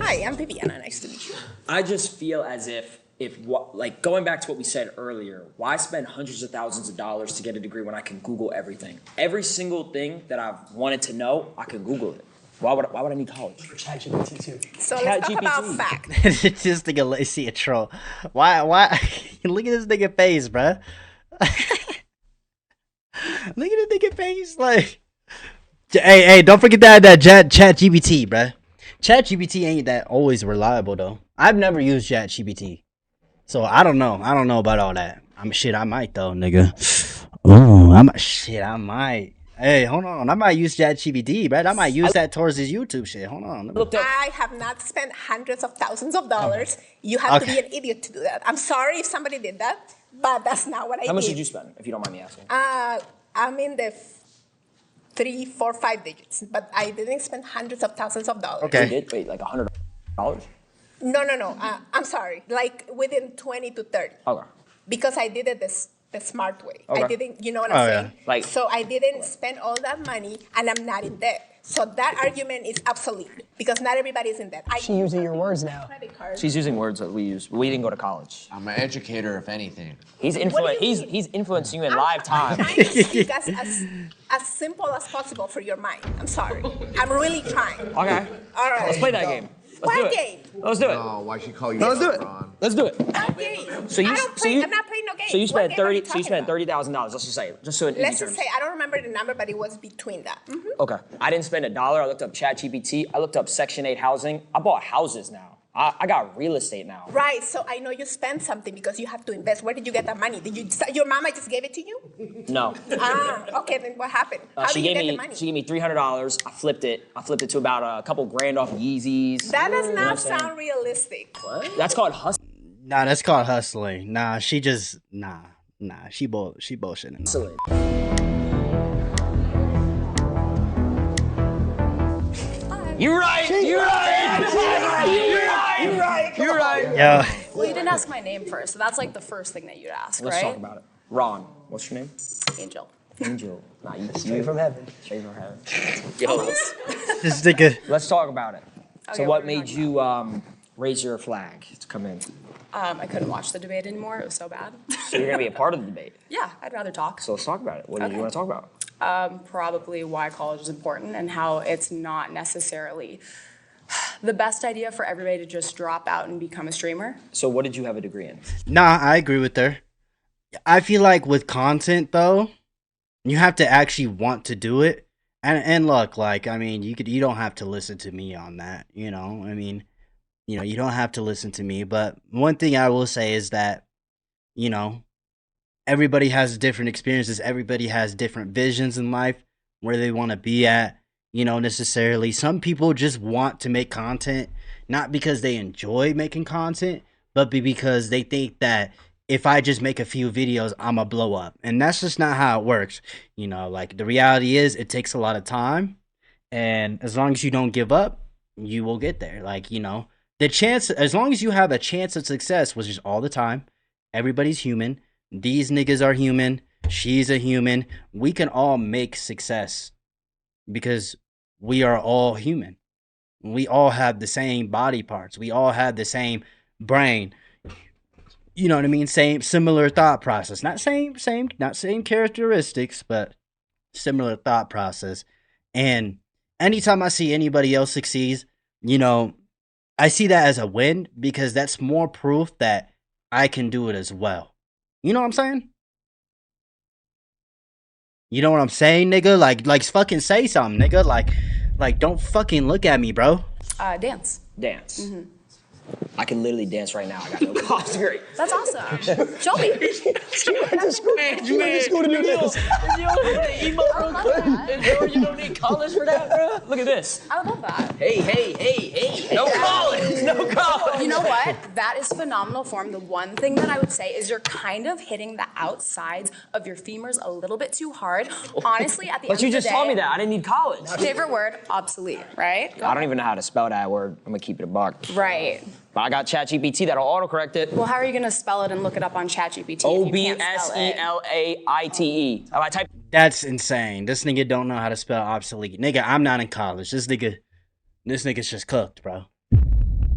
Hi, I'm Viviana. Nice to meet you. I just feel as if like going back to what we said earlier, why spend hundreds of thousands of dollars to get a degree when I can Google everything? Every single thing that I've wanted to know, I can Google it. Why would I need college? For ChatGPT too. So let's talk about facts. It's just nigga lazy a troll. Why? Look at this nigga face, bruh. Look at this nigga face, like. Hey, don't forget that ChatGPT, bruh. ChatGPT ain't that always reliable though. I've never used ChatGPT. So I don't know. I don't know about all that. I might though, nigga. Oh, I might. Hey, hold on. I might use ChatGPT, right? I might use that towards this YouTube shit. Hold on. I have not spent hundreds of thousands of dollars. You have to be an idiot to do that. I'm sorry if somebody did that, but that's not what I did. How much did you spend, if you don't mind me asking? I'm in the 3, 4, 5 digits, but I didn't spend hundreds of thousands of dollars. Okay. You did? Wait, like $100? No. I'm sorry. Like within 20 to 30. Okay. Because I did it the smart way. Okay. I didn't, you know what I'm saying? Yeah. Like, so I didn't spend all that money and I'm not in debt. So that argument is obsolete because not everybody's in debt. She's using your words now. She's using words that we use. We didn't go to college. I'm an educator, if anything. He's influencing you in live time. I'm trying to speak as simple as possible for your mind. I'm sorry. I'm really trying. Okay. All right. Let's play that game. What game? Let's do it. Oh, why she call you? Let's do it. Ron? Let's do it. What game? I'm not playing no game. So you spent What game are you $30,000. Let's just say, just so in Let's easy just terms. say I don't remember the number, but it was between that. Okay. I didn't spend $1. I looked up ChatGPT. I looked up Section 8 housing. I bought houses now. I got real estate now. Right. So I know you spent something because you have to invest. Where did you get that money? Did your mama just gave it to you? No. Okay. Then what happened? How She did you gave get me the money? she gave me $300. I flipped it. I flipped it to about a couple grand off Yeezys. That does You know what not I'm saying? sound realistic. What? That's called hustling. Nah, that's called hustling. Nah, she just she bullshitting. Hustling. You're right. You're right. Yeah. Well, you didn't ask my name first, so that's like the first thing that you'd ask, Let's right? talk about it. Ron, what's your name? Angel. Angel. Nah, you Straight from heaven. Straight from heaven. Yo, This nigga. let's talk about it. Okay, So what what are we made you raise your flag to come in? I couldn't watch the debate anymore. It was so bad. So you're gonna be a part of the debate. Yeah, I'd rather talk. So let's talk about it. What do you Okay. want to talk about? Probably why college is important and how it's not necessarily the best idea for everybody to just drop out and become a streamer. So what did you have a degree in? Nah, I agree with her. I feel like with content though, you have to actually want to do it. And look, like, I mean, you don't have to listen to me on that, you know? I mean, you know, you don't have to listen to me, but one thing I will say is that, you know, everybody has different experiences, everybody has different visions in life, where they want to be at, you know, necessarily. Some people just want to make content, not because they enjoy making content, but because they think that if I just make a few videos, I'ma blow up. And that's just not how it works. You know, like the reality is it takes a lot of time. And as long as you don't give up, you will get there. Like, you know, the chance, as long as you have a chance of success, which is all the time, everybody's human. These niggas are human. She's a human. We can all make success because we are all human. We all have the same body parts. We all have the same brain. You know what I mean? Similar thought process. Not same characteristics, but similar thought process. And anytime I see anybody else succeed, you know, I see that as a win because that's more proof that I can do it as well. You know what I'm saying? You know what I'm saying, nigga? Like fucking say something, nigga. Like don't fucking look at me, bro. Dance. Dance. Mm-hmm. I can literally dance right now. I got no college degree. That's awesome. Show me. She went to school to do this. You don't need college for that, bro? Look at this. I love that. Hey. No college. No college. You know what? That is phenomenal form. The one thing that I would say is you're kind of hitting the outsides of your femurs a little bit too hard. Honestly, at the end of the day. But you just told me that. I didn't need college. Favorite word, obsolete, right? I don't even know how to spell that word. I'm going to keep it a buck. Right. But I got ChatGPT that'll autocorrect it. Well, how are you going to spell it and look it up on ChatGPT? OBSELAITE. I type. That's insane. This nigga don't know how to spell obsolete. Nigga, I'm not in college. This nigga's just cooked, bro.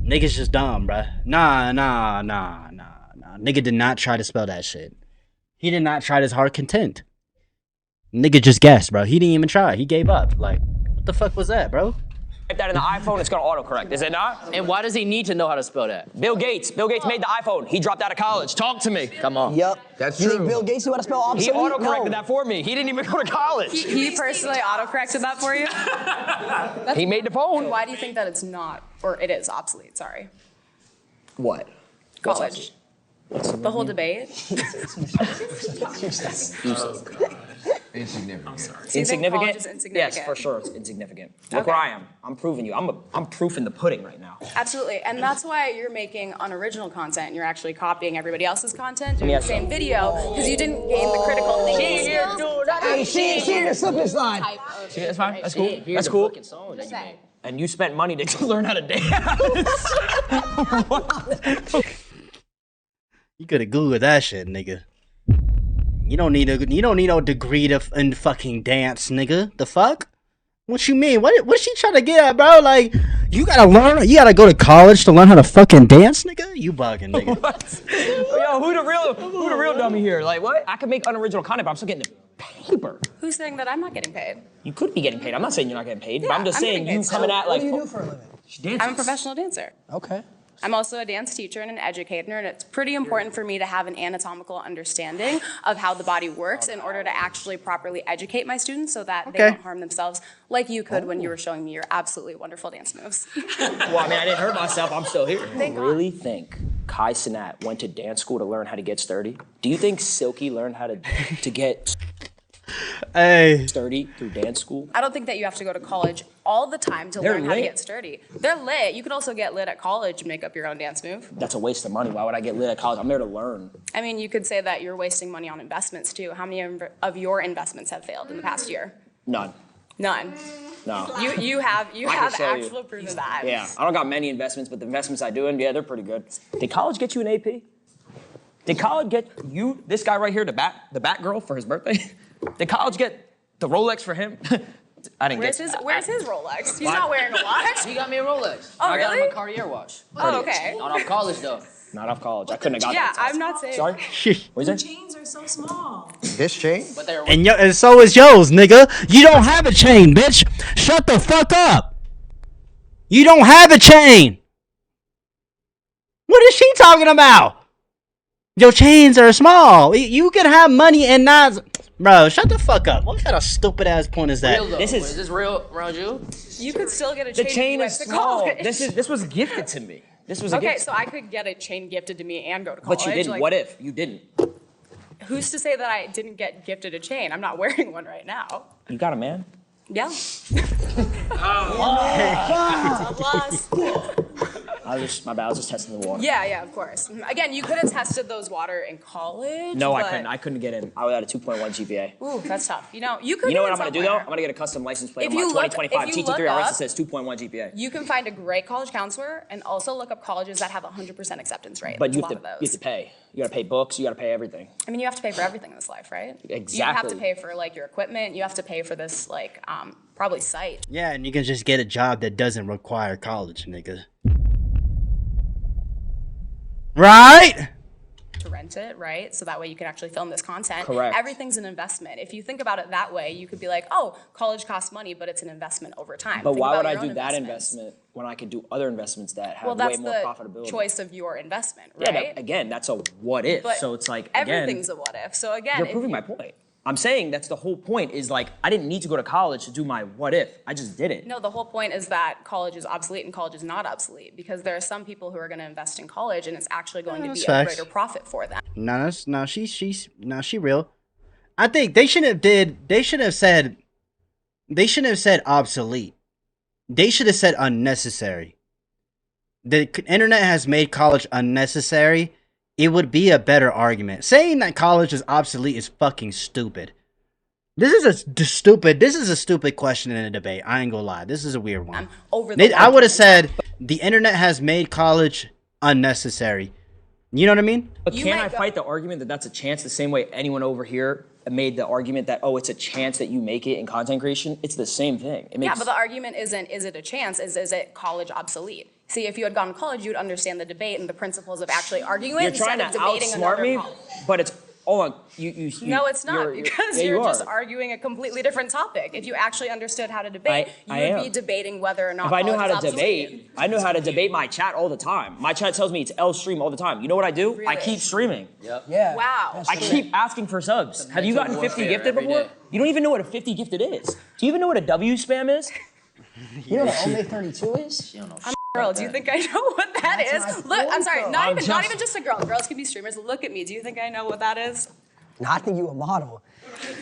Nigga's just dumb, bro. Nah. Nigga did not try to spell that shit. He did not try his heart content. Nigga just guessed, bro. He didn't even try. He gave up. Like, what the fuck was that, bro? Type that in the iPhone, it's gonna autocorrect, is it not? And why does he need to know how to spell that? Bill Gates made the iPhone. He dropped out of college. Talk to me. Come on. Yep. That's you true. think Bill Gates knew how to spell obsolete? He autocorrected that for me. He didn't even go to college. He personally autocorrected that for you? He made the phone. Why do you think that it's not, or it is obsolete, sorry? What? College. The whole debate? Insignificant. So you think Insignificant? college is insignificant? Yes, for sure it's insignificant. Look Okay. where I am. I'm proving you. I'm proof in the pudding right now. Absolutely, and that's why you're making unoriginal content. You're actually copying everybody else's content, doing Yes. the same video, because you didn't gain the critical thinking skills. Hey, she in the slip and slide. See, that's fine. That's cool. That's cool. And you spent money to learn how to dance. You could have Googled that shit, nigga. You don't need no degree in fucking dance, nigga. The fuck? What you mean? What's she trying to get at, bro? Like, you gotta go to college to learn how to fucking dance, nigga? You bugging, nigga. Yo, who the real dummy here? Like, what? I can make unoriginal content, but I'm still getting the paper. Who's saying that I'm not getting paid? You could be getting paid. I'm not saying you're not getting paid, but I'm just getting saying paid. you coming at like. What do you do for a living? She dances. I'm a professional dancer. Okay. I'm also a dance teacher and an educator, and it's pretty important for me to have an anatomical understanding of how the body works in order to actually properly educate my students so that they don't harm themselves like you could when you were showing me your absolutely wonderful dance moves. Well, I mean, I didn't hurt myself. I'm still here. Thank You really think Kai Cenat went to dance school to learn how to get sturdy? Do you think Silky learned how to get sturdy through dance school? I don't think that you have to go to college all the time to They're learn how to lit. get sturdy. They're lit. You could also get lit at college and make up your own dance move. That's a waste of money. Why would I get lit at college? I'm there to learn. I mean, you could say that you're wasting money on investments too. How many of your investments have failed in the past year? None. None. No. You have can show you. actual proof of that. Yeah, I don't got many investments, but the investments I do, they're pretty good. Did college get you an AP? Did college get you, this guy right here, the bat girl for his birthday? Did college get the Rolex for him? I didn't Where's his Rolex? He's not wearing a watch. He got me a Rolex. Oh, I got him really? a Cartier watch. Oh, okay. Not off college though. Not off college. I couldn't have got Yeah, that. I'm not saying. Sorry? What is that? Chains are so small. This chain? And so is yours, nigga. You don't have a chain, bitch. Shut the fuck up. You don't have a chain. What is she talking about? Your chains are small. You can have money and not. Bro, shut the fuck up. What kind of stupid ass point is that? Real though. Is this real around you? You could still get a The chain. chain if is you went to small. college. This was gifted to me. This was a Okay, gift. so I could get a chain gifted to me and go to college. But you didn't. Like, What if you didn't? Who's to say that I didn't get gifted a chain? I'm not wearing one right now. You got a man? Yeah. My bad. I was just testing the water. Yeah, of course. Again, you could have tested those water in college. No, I but- couldn't. I couldn't get in. I was at a 2.1 GPA. Ooh, that's tough. You know, you could. You know what I'm gonna do though? I'm gonna get a custom license plate If on my you look- 2025 if you TT3 look RS up- that says 2.1 GPA. You can find a great college counselor and also look up colleges that have 100% acceptance rate. But There's you a have lot to of you those. have to pay. You gotta pay books. You gotta pay everything. I mean, you have to pay for everything in this life, right? You have Exactly. to pay for like your equipment. You have to pay for this like probably site. Yeah, and you can just get a job that doesn't require college, nigga. Right? To rent it, right? So that way you can actually film this content. Correct. Everything's an investment. If you think about it that way, you could be like, oh, college costs money, but it's an investment over time. But Think why about would I your do own that investments. investment when I could do other investments that have Well, way that's more the profitability? choice of your investment, Yeah, right? but again, that's a what if. But so it's like again, everything's a what if. So again, you're if proving you- my point. I'm saying that's the whole point. Is like I didn't need to go to college to do my what if. I just did it. No, the whole point is that college is obsolete and college is not obsolete because there are some people who are going to invest in college and it's actually going to that's be facts. a greater profit for them. No, she real. I think they shouldn't have said obsolete. They should have said unnecessary. The internet has made college unnecessary. It would be a better argument. Saying that college is obsolete is fucking stupid. This is a stupid question in a debate. I ain't gonna lie. This is a weird one. I would have said the internet has made college unnecessary. You know what I mean? But can I fight the argument that that's a chance the same way anyone over here made the argument that, oh, it's a chance that you make it in content creation? It's the same thing. It makes, Yeah, but the argument isn't, is it a chance? Is it college obsolete? See, if you had gone to college, you'd understand the debate and the principles of actually arguing you're it trying instead to of debating outsmart another me, college. but it's No, it's not, because yeah, you're you just are. arguing a completely different topic. If you actually understood how to debate, I you would be am. debating whether or not If I knew college how is to obsolete. debate, I know how to debate my chat all the time. My chat tells me it's L stream all the time. You know what I do? I Really? keep streaming. Yep. Yeah. Wow. I keep asking for subs. Have you mental gotten 50 warfare gifted every before? day. You don't even know what a 50 gifted is. Do you even know what a W spam is? You know what Only 32 is? I'm a girl. Do you think I know what that That's is? my Look, I'm point, sorry. though. Not even just a girl. Girls can be streamers. Look at me. Do you think I know what that is? No, I think you a model.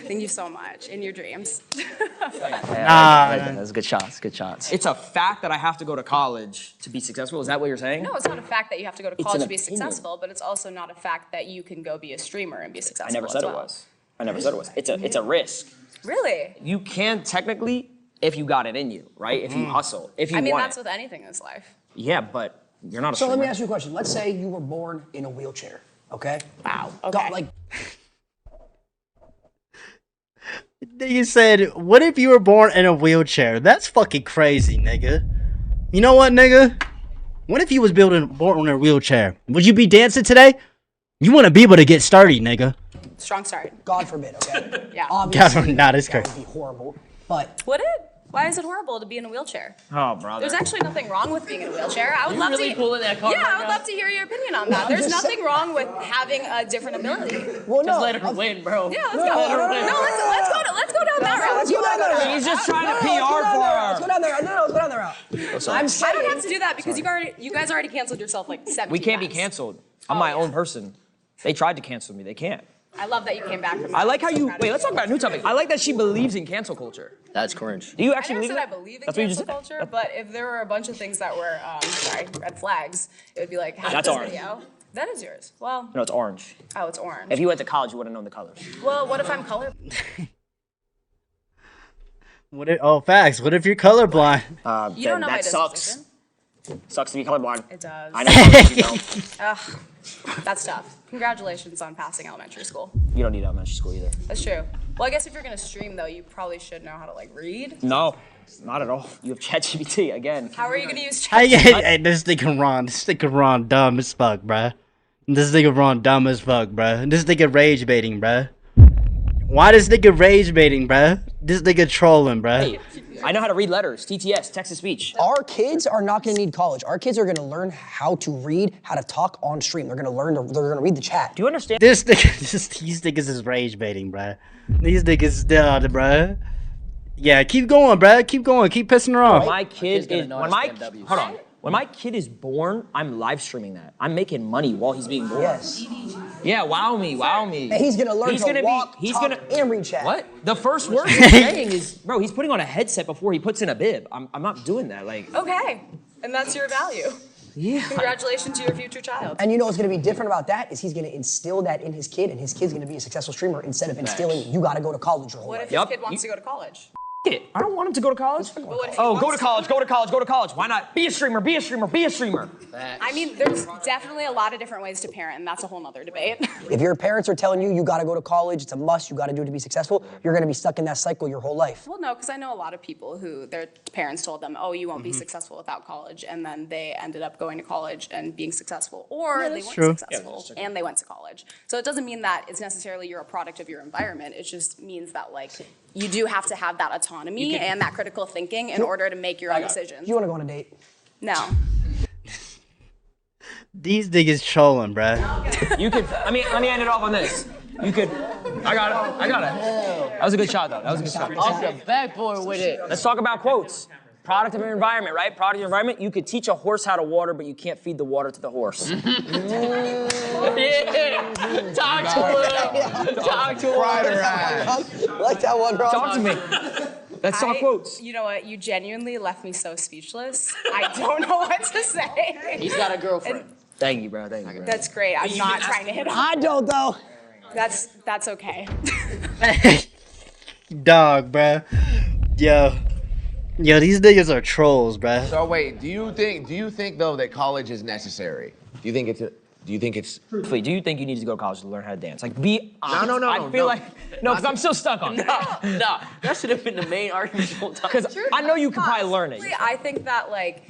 Thank you so much. In your dreams. That's good shots. Good shots. It's a fact that I have to go to college to be successful. Is that what you're saying? No, it's not a fact that you have to go to It's college an to be opinion. successful, but it's also not a fact that you can go be a streamer and be successful. I never said as it well. was. I never said it was. It's a risk. Really? You can technically if you got it in you, right? If you hustle, if you I mean, want that's it. with anything in this life. Yeah, but you're not a So let me streamer. ask you a question. Let's say you were born in a wheelchair, okay? Wow. Okay. Like, You said, what if you were born in a wheelchair? That's fucking crazy, nigga. You know what, nigga? What if you was born in a wheelchair? Would you be dancing today? You want to be able to get started, nigga. Strong start. God forbid, okay? Yeah. Obviously, Nah, that's that crazy. would be horrible. But Would it? Why is it horrible to be in a wheelchair? Oh, brother. There's actually nothing wrong with being in a wheelchair. I would You love really to. pulling that card Yeah, right I would now? love to hear your opinion on that. I'm There's just nothing wrong with having a different ability. well, Just no. let her win, bro. Yeah, let's No, go. no, no, no, No, let's go down that route. Let's go down that route. He's just trying to No, PR let's go down for that her. route. Let's go down that route. No, let's go down that route. I'm I saying, don't have to do that because you guys already canceled yourself like 70 We can't be times. canceled. I'm my own person. They tried to cancel me. They can't. I love that you came back from that. I like how I'm so you. proud of Wait, let's talk about a new topic. I like that she believes in cancel culture. That's cringe. Do you I actually never believe said I that? believe in That's what you cancel just said. culture, but if there were a bunch of things that were, red flags, it would be like, how That's this orange. video? That is yours. Well, No, it's orange. oh, it's orange. If you went to college, you would have known the colors. Well, what if I'm color? Facts. What if you're colorblind? You don't know my that sucks. disposition. Sucks to be colorblind. It does. I know colors you don't. Ugh, that's tough. Congratulations on passing elementary school. You don't need elementary school either. That's true. Well, I guess if you're gonna stream though, you probably should know how to like read. No, not at all. You have ChatGPT again. How are you gonna use Hey, chat? this nigga Ron dumb as fuck, bruh. This nigga Ron dumb as fuck, bruh. This nigga rage baiting, bruh. Why this nigga rage baiting, bruh? This nigga trolling, bruh. Hey, I know how to read letters. TTS, text to speech. our kids are not going to need college. Our kids are going to learn how to read, how to talk on stream. They're going to learn. They're going to read the chat. Do you understand? This nigga, these niggas is rage baiting, bruh. These niggas dead, bruh. Yeah, keep going, bruh. Keep going. Keep pissing her off. My kid gonna is know when how my to spam W's. hold on. When my kid is born, I'm live streaming that. I'm making money while he's being born. Yes. Yeah, wow me, wow me. And he's going to learn to walk, he's talk, gonna and read chat. What? The first word he's saying is, bro, he's putting on a headset before he puts in a bib. I'm not doing that. Like, Okay, and that's your value. Yeah. Congratulations to your future child. And you know what's gonna be different about that is he's gonna instill that in his kid, and his kid's gonna be a successful streamer instead of instilling you gotta go to college your whole What life. if his kid wants to go to college? I don't want him to go to college. But what if he Oh, wants go to college, go to college, go to college. Why not? Be a streamer, be a streamer, be a streamer. I mean, there's definitely a lot of different ways to parent, and that's a whole nother debate. If your parents are telling you gotta go to college, it's a must, you gotta do it to be successful, you're gonna be stuck in that cycle your whole life. Well, no, because I know a lot of people who their parents told them, oh, you won't be successful without college, and then they ended up going to college and being successful, or they weren't successful and they went to college. So it doesn't mean that it's necessarily you're a product of your environment. It just means that, like, you do have to have that autonomy and that critical thinking in order to make your own decisions. You wanna go on a date? No. These niggas trolling, bruh. You could, let me end it off on this. You could, I got it. That was a good shot, though. That was a good shot. Off the backboard with it. Let's talk about quotes. Product of your environment, right? Product of your environment. You could teach a horse how to water, but you can't feed the water to the horse. Yeah. Talk to him. Talk to him. Like that one, bro. Talk to me. Let's talk quotes. You know what? You genuinely left me so speechless. I don't know what to say. He's got a girlfriend. Thank you, bro. Thank you, bro. That's great. I'm not trying to hit on. I don't though. That's okay. Dog, bruh. Yo, these niggas are trolls, bruh. So wait, do you think though that college is necessary? Do you think it's Truthfully, do you think you need to go to college to learn how to dance? Like, be honest. No, I feel like because I'm still stuck on that. Nah, that should have been the main argument the whole time. Because I know you could probably learn it. I think that, like,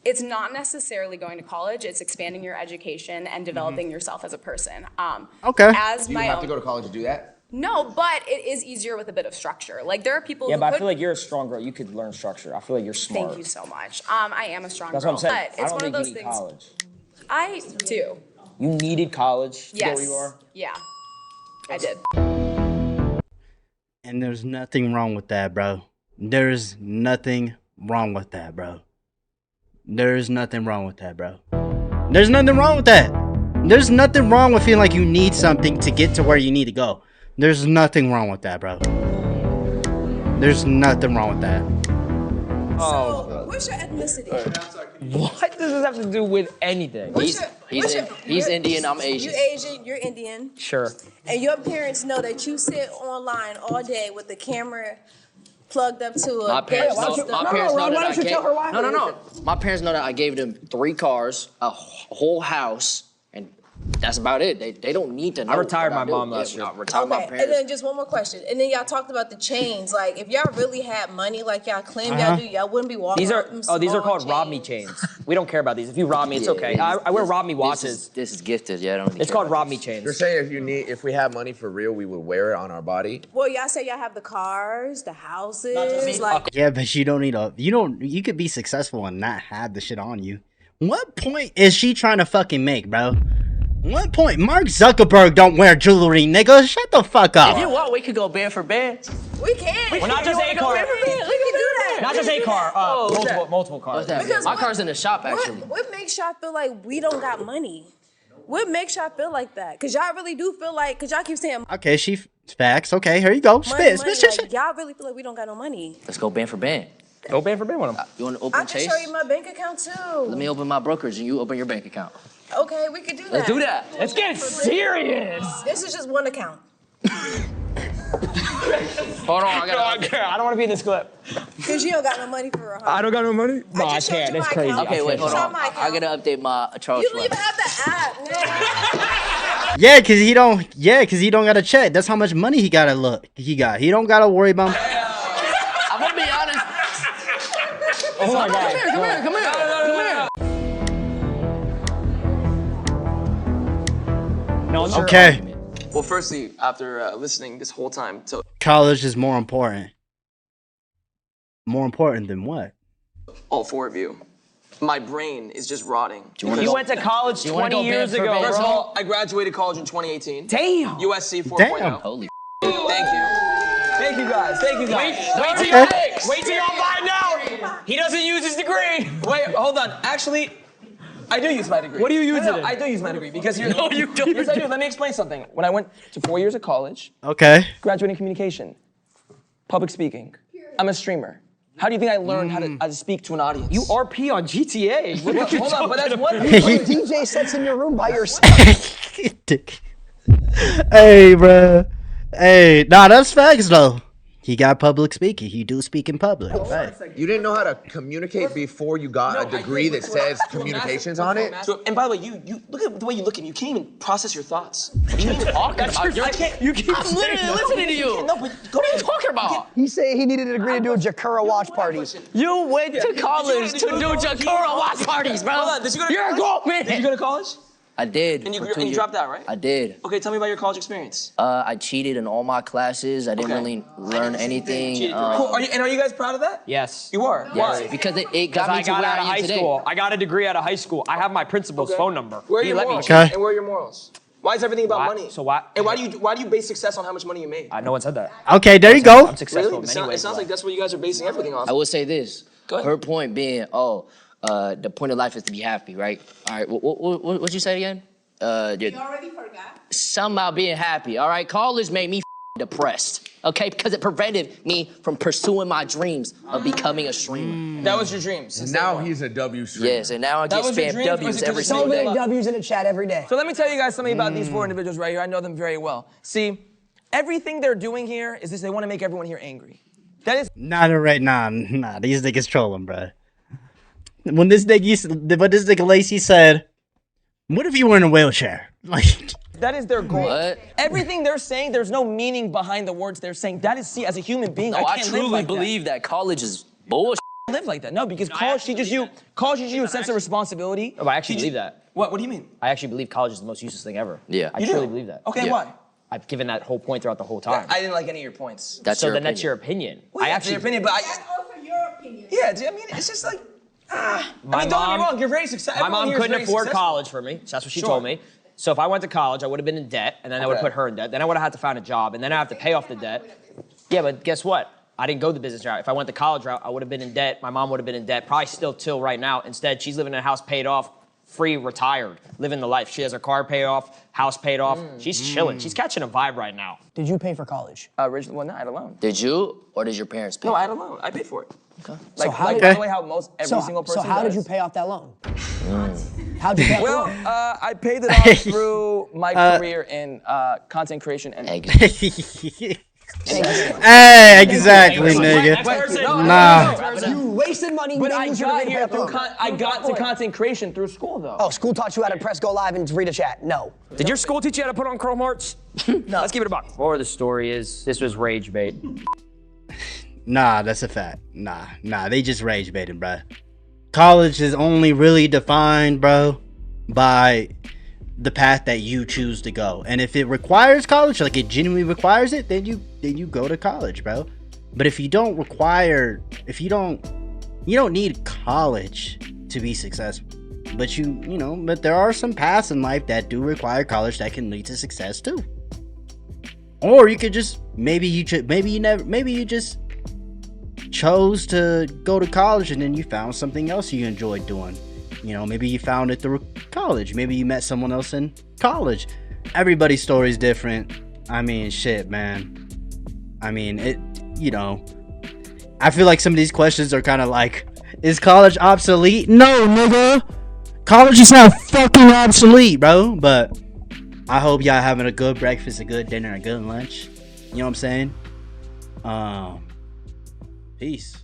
it's not necessarily going to college. It's expanding your education and developing yourself as a person. Okay. As Do you my have own, to go to college to do that? No, but it is easier with a bit of structure. Like, there are people Yeah, who but I could, feel like you're a strong girl. You could learn structure. I feel like you're smart. Thank you so much. I am a strong That's girl. what I'm saying. But I it's don't one of think those you need things. college. I do. You needed college to Yes. get where you are? Yeah. I did. And there's nothing wrong with that, bro. There's nothing wrong with that, bro. There's nothing wrong with that, bro. There's nothing wrong with that. There's nothing wrong with feeling like you need something to get to where you need to go. There's nothing wrong with that, bro. There's nothing wrong with that. So, what's your ethnicity? What does this have to do with anything? He's Indian, I'm Asian. You Asian, you're Indian. Sure. And your parents know that you sit online all day with the camera plugged up to a My parents know, Why don't you tell her why? No. My parents know that I gave them 3 cars, a whole house, and that's about it. They don't need to know. I retired what my I do. mom last year. I retired my Okay, parents. and then just one more question. And then y'all talked about the chains. Like, if y'all really had money like y'all claim y'all do, y'all wouldn't be walking These are around with them these are small called rob me chains. We don't care about these. If you rob me, it's okay. I wear rob me watches. This is gifted. Yeah, I don't. Really It's care called about rob me this. chains. You're saying if we had money for real, we would wear it on our body? Well, y'all say y'all have the cars, the houses, like. Yeah, but you don't need you could be successful and not have the shit on you. What point is she trying to fucking make, bro? What point? Mark Zuckerberg don't wear jewelry, nigga. Shut the fuck up. If you want, we could go band for band. We can. Well, not just a car. We can do that. Not just a car. Multiple cars. What's that? Because My car's in the shop, actually. What makes y'all feel like we don't got money? What makes y'all feel like that? Cause y'all really do feel like, cause y'all keep saying Okay, facts. Okay, here you go. Spit. like, y'all really feel like we don't got no money. Let's go band for band. Go band for band with them. You want to open I can Chase? show you my bank account too. Let me open my brokerage and you open your bank account. Okay, we could do that. Let's do that. Let's get serious. This is just one account. Hold on, I don't want to be in this clip. Cause you don't got no money for a I don't got no money. No, I just showed can't. you That's my crazy. account. Okay, wait, hold Show on. my account. I gotta update my Charles You don't even Schwab. have the app, man. Yeah, cause he don't. Yeah, cause he don't gotta check. That's how much money he gotta look. He don't gotta worry about. I'm gonna be honest. Oh my God. Come here. No, it's your Okay, argument. Well, firstly, after listening this whole time to college is more important. More important than what? all 4 of you, my brain is just rotting. You went to college 20 years ago, First of bro. all, I graduated college in 2018. Damn. USC 4.0. Damn. Holy. Thank you. Thank you guys. Thank you guys. Wait till y'all find out. He doesn't use his degree. Wait, hold on. Actually, I do use my degree. What do you use it in? I do use my degree because you're. No, you don't. Yes, I do. Let me explain something. When I went to 4 years of college, Okay. graduating communication, public speaking, I'm a streamer. How do you think I learned how to speak to an audience? You RP on GTA. What are you Hold on, but that's one DJ sits in your room by yourself. Hey, bro. Hey, nah, that's facts though. He got public speaking. He do speak in public. Right. You didn't know how to communicate before you got a degree that says communications on it? So, and by the way, you look at the way you look at me. You can't even process your thoughts. What are you even talking about? You keep I'm literally listening to you. No, but what are you talking about? He said he needed a degree to do a Jakura watch parties. You went to college to do Jakura watch parties, bro. Hold on, did you go to You're a college? grown man. Did you go to college? I did. And you dropped out, right? I did. Okay, tell me about your college experience. I cheated in all my classes. I didn't really learn anything. Cool. Are you guys proud of that? Yes. You are? Yes, Why? because it got me to where I am today. School. I got a degree out of high school. I have my principal's phone number. Where are He your let me morals? cheat. And where are your morals? Why is everything about money? So why? And why do you base success on how much money you made? No one said that. Okay, there you go. I'm successful Really? in many ways. It sounds like that's what you guys are basing everything on. I will say this. Go ahead. Her point being, the point of life is to be happy, right? All right, what'd you say again? You already forgot. Something about being happy, all right? College made me depressed, okay? Because it prevented me from pursuing my dreams of becoming a streamer. That was your dreams. And now he's a W streamer. Yes, and now I get was your spam dream, or W's is it every just single So day. many W's in the chat every day. So let me tell you guys something about these four individuals right here. I know them very well. See, everything they're doing here is this: they want to make everyone here angry. That is Not right now. Nah, these niggas trolling, bro. When this nigga Lacey said, "What if you were in a wheelchair?" Like, that is their goal. What? Everything they're saying, there's no meaning behind the words they're saying. That is, see, as a human being, No, I can't live truly like believe that college is bullshit. that. Live like that. No, because college teaches you a sense of responsibility. No, I actually believe that. What do you mean? I actually believe college is the most useless thing ever. Yeah. I truly believe that. Okay, Yeah. why? I've given that whole point throughout the whole time. I didn't like any of your points. That's so your then that's opinion. your opinion. Well, yeah, I it's actually your opinion, but That's also your opinion. yeah, I mean, it's just like, I mean, don't get me mom- wrong, you're very successful. My mom couldn't afford college for me, so that's what she told me. So if I went to college, I would have been in debt, and then I would have put her in debt. Then I would have had to find a job, and then I have to pay off the debt. Yeah, but guess what? I didn't go the business route. If I went the college route, I would have been in debt. My mom would have been in debt, probably still till right now. Instead, she's living in a house paid off, free, retired, living the life. She has her car paid off, house paid off. She's chilling. She's catching a vibe right now. Did you pay for college? Originally, well, no, I had a loan. Did you, or did your parents pay? No, I had a loan. I paid for it. Okay. Like, how like did- by the way, how most every single person So how did does. you pay off that loan? How'd you pay off the Well, loan? I paid it off through my career in content creation and hey, exactly, nigga. Nah. You wasted money. You But didn't I use your got degree to here pay off the through loan. I got to content creation through school though. Oh, school taught you how to press go live and read a chat. No. Did your school teach you how to put on Chrome Hearts? No. Let's keep it a buck. Or the story is, this was rage bait. Nah, that's a fact. Nah, they just rage baiting, bro. College is only really defined, bro, by the path that you choose to go. And if it requires college, like it genuinely requires it, then you go to college, bro. But if you don't you don't need college to be successful. But but there are some paths in life that do require college that can lead to success too. Or you could just maybe you just chose to go to college and then you found something else you enjoyed doing. Maybe you found it through college. Maybe you met someone else in college. Everybody's story is different. I mean, shit, man. I mean, I feel like some of these questions are kind of like, is college obsolete? No, nigga. College is not fucking obsolete, bro. But I hope y'all having a good breakfast, a good dinner, a good lunch. You know what I'm saying? Peace.